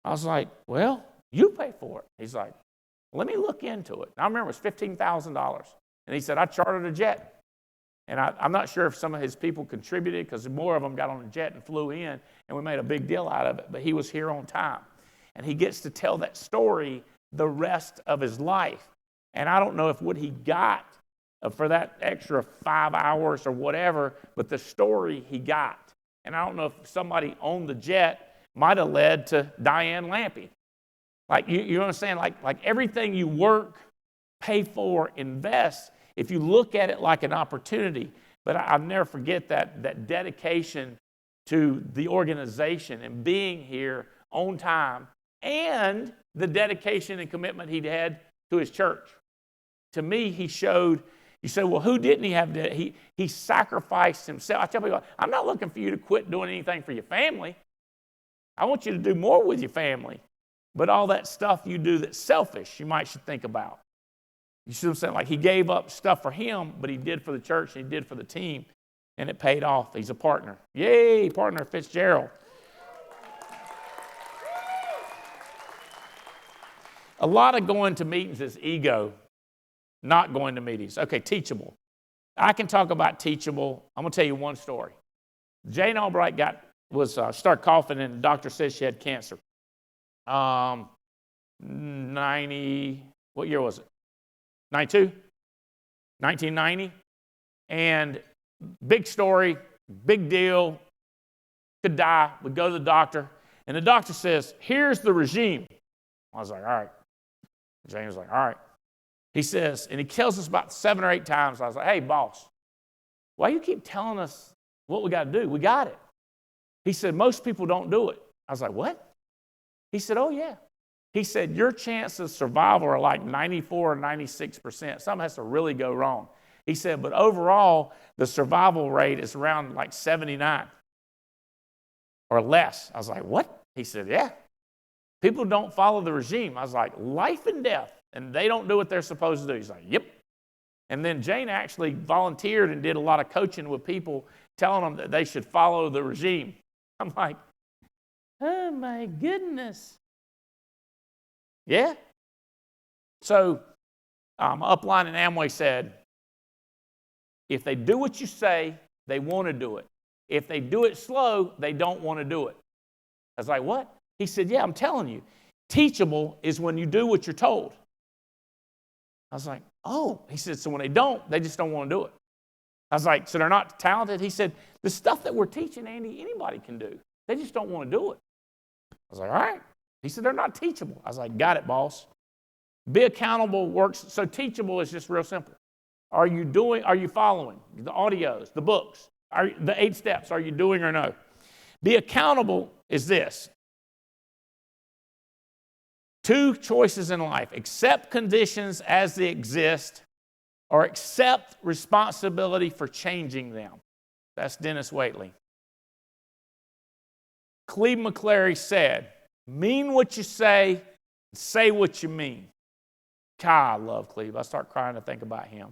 I was like, well, you pay for it. He's like, let me look into it. And I remember it was $15,000. And he said, I chartered a jet. And I'm not sure if some of his people contributed because more of them got on a jet and flew in, and we made a big deal out of it. But he was here on time. And he gets to tell that story the rest of his life. And I don't know if what he got for that extra 5 hours or whatever, but the story he got. And I don't know if somebody on the jet might have led to Diane Lampy. Like, you understand? Like everything you work, pay for, invest, if you look at it like an opportunity. But I'll never forget that dedication to the organization and being here on time, and the dedication and commitment he had to his church. To me, he showed, you say, well, who didn't he have? He sacrificed himself. I tell people, I'm not looking for you to quit doing anything for your family. I want you to do more with your family. But all that stuff you do that's selfish, you should think about. You see what I'm saying? Like, he gave up stuff for him, but he did for the church and he did for the team, and it paid off. He's a partner. Yay, partner Fitzgerald. A lot of going to meetings is ego, not going to meetings. Okay, teachable. I can talk about teachable. I'm going to tell you one story. Jane Albright started coughing, and the doctor said she had cancer. 90, what year was it? 92? 1990. And big story, big deal, could die, would go to the doctor, and the doctor says, here's the regime. I was like, all right. Jane was like, all right. He says, and he tells us about 7 or 8 times. I was like, hey, boss, why you keep telling us what we got to do? We got it. He said, most people don't do it. I was like, what? He said, oh, yeah. He said, your chances of survival are like 94 or 96%. Something has to really go wrong. He said, but overall, the survival rate is around like 79 or less. I was like, what? He said, yeah. People don't follow the regime. I was like, life and death, and they don't do what they're supposed to do. He's like, yep. And then Jane actually volunteered and did a lot of coaching with people, telling them that they should follow the regime. I'm like, oh my goodness. Yeah. So upline in Amway said, if they do what you say, they want to do it. If they do it slow, they don't want to do it. I was like, what? He said, yeah, I'm telling you. Teachable is when you do what you're told. I was like, oh. He said, so when they don't, they just don't want to do it. I was like, so they're not talented? He said, the stuff that we're teaching, Andy, anybody can do. They just don't want to do it. I was like, all right. He said, they're not teachable. I was like, got it, boss. Be accountable works. So teachable is just real simple. Are you following the audios, the books, the 8 steps? Are you doing or no? Be accountable is this. 2 choices in life: accept conditions as they exist, or accept responsibility for changing them. That's Dennis Waitley. Cleve McClary said, mean what you say what you mean. God, I love Cleve. I start crying to think about him.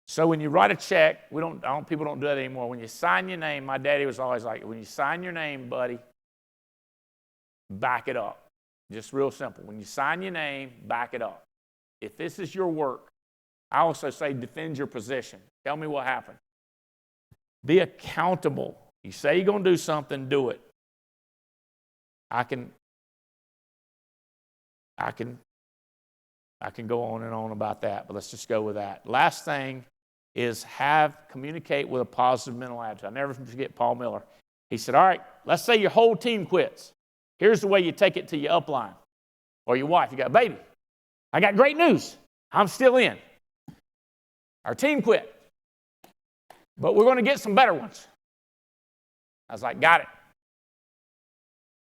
So when you write a check, people don't do that anymore. When you sign your name, my daddy was always like, when you sign your name, buddy, back it up. Just real simple. When you sign your name, back it up. If this is your work, I also say defend your position. Tell me what happened. Be accountable. You say you're going to do something, do it. I can go on and on about that, but let's just go with that. Last thing is communicate with a positive mental attitude. I'll never forget Paul Miller. He said, all right, let's say your whole team quits. Here's the way you take it to your upline or your wife. You got, baby, I got great news. I'm still in. Our team quit, but we're going to get some better ones. I was like, got it.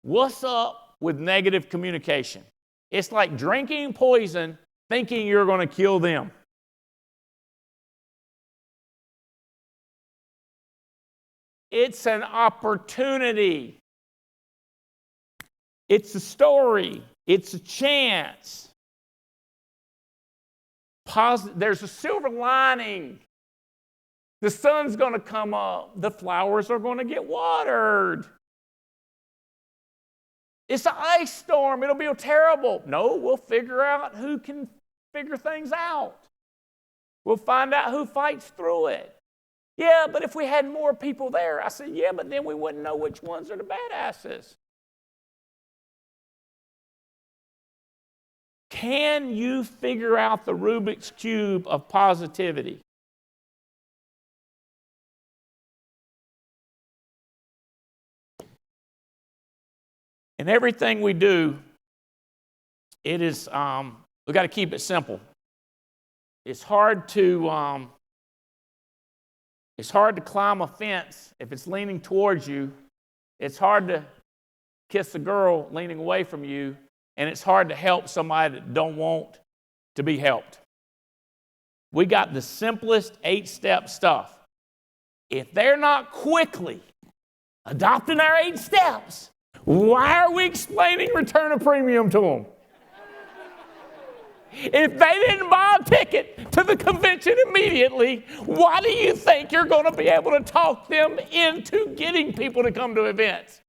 What's up with negative communication? It's like drinking poison thinking you're going to kill them. It's an opportunity. It's a story. It's a chance. There's a silver lining. The sun's going to come up. The flowers are going to get watered. It's an ice storm. It'll be terrible. No, we'll figure out who can figure things out. We'll find out who fights through it. Yeah, but if we had more people there, I said, yeah, but then we wouldn't know which ones are the badasses. Can you figure out the Rubik's Cube of positivity? In everything we do, it is we got to keep it simple. It's hard to climb a fence if it's leaning towards you. It's hard to kiss a girl leaning away from you, and it's hard to help somebody that don't want to be helped. We got the simplest 8-step stuff. If they're not quickly adopting our 8 steps, why are we explaining return a premium to them? If they didn't buy a ticket to the convention immediately, why do you think you're going to be able to talk them into getting people to come to events?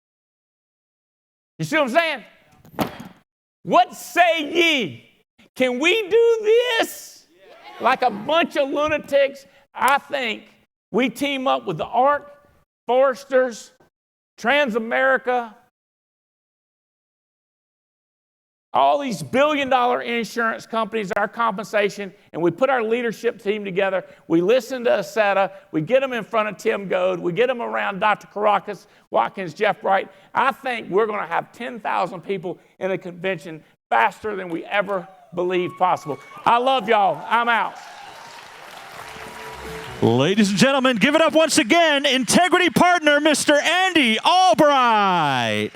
You see what I'm saying? What say ye? Can we do this? Like a bunch of lunatics? I think we team up with the ARC, Foresters, Transamerica, all these billion-dollar insurance companies, our compensation, and we put our leadership team together. We listen to Aseta. We get them in front of Tim Goad. We get them around Dr. Caracas, Watkins, Jeff Wright. I think we're going to have 10,000 people in a convention faster than we ever believed possible. I love y'all. I'm out. Ladies and gentlemen, give it up once again, Integrity Partner, Mr. Andy Albright.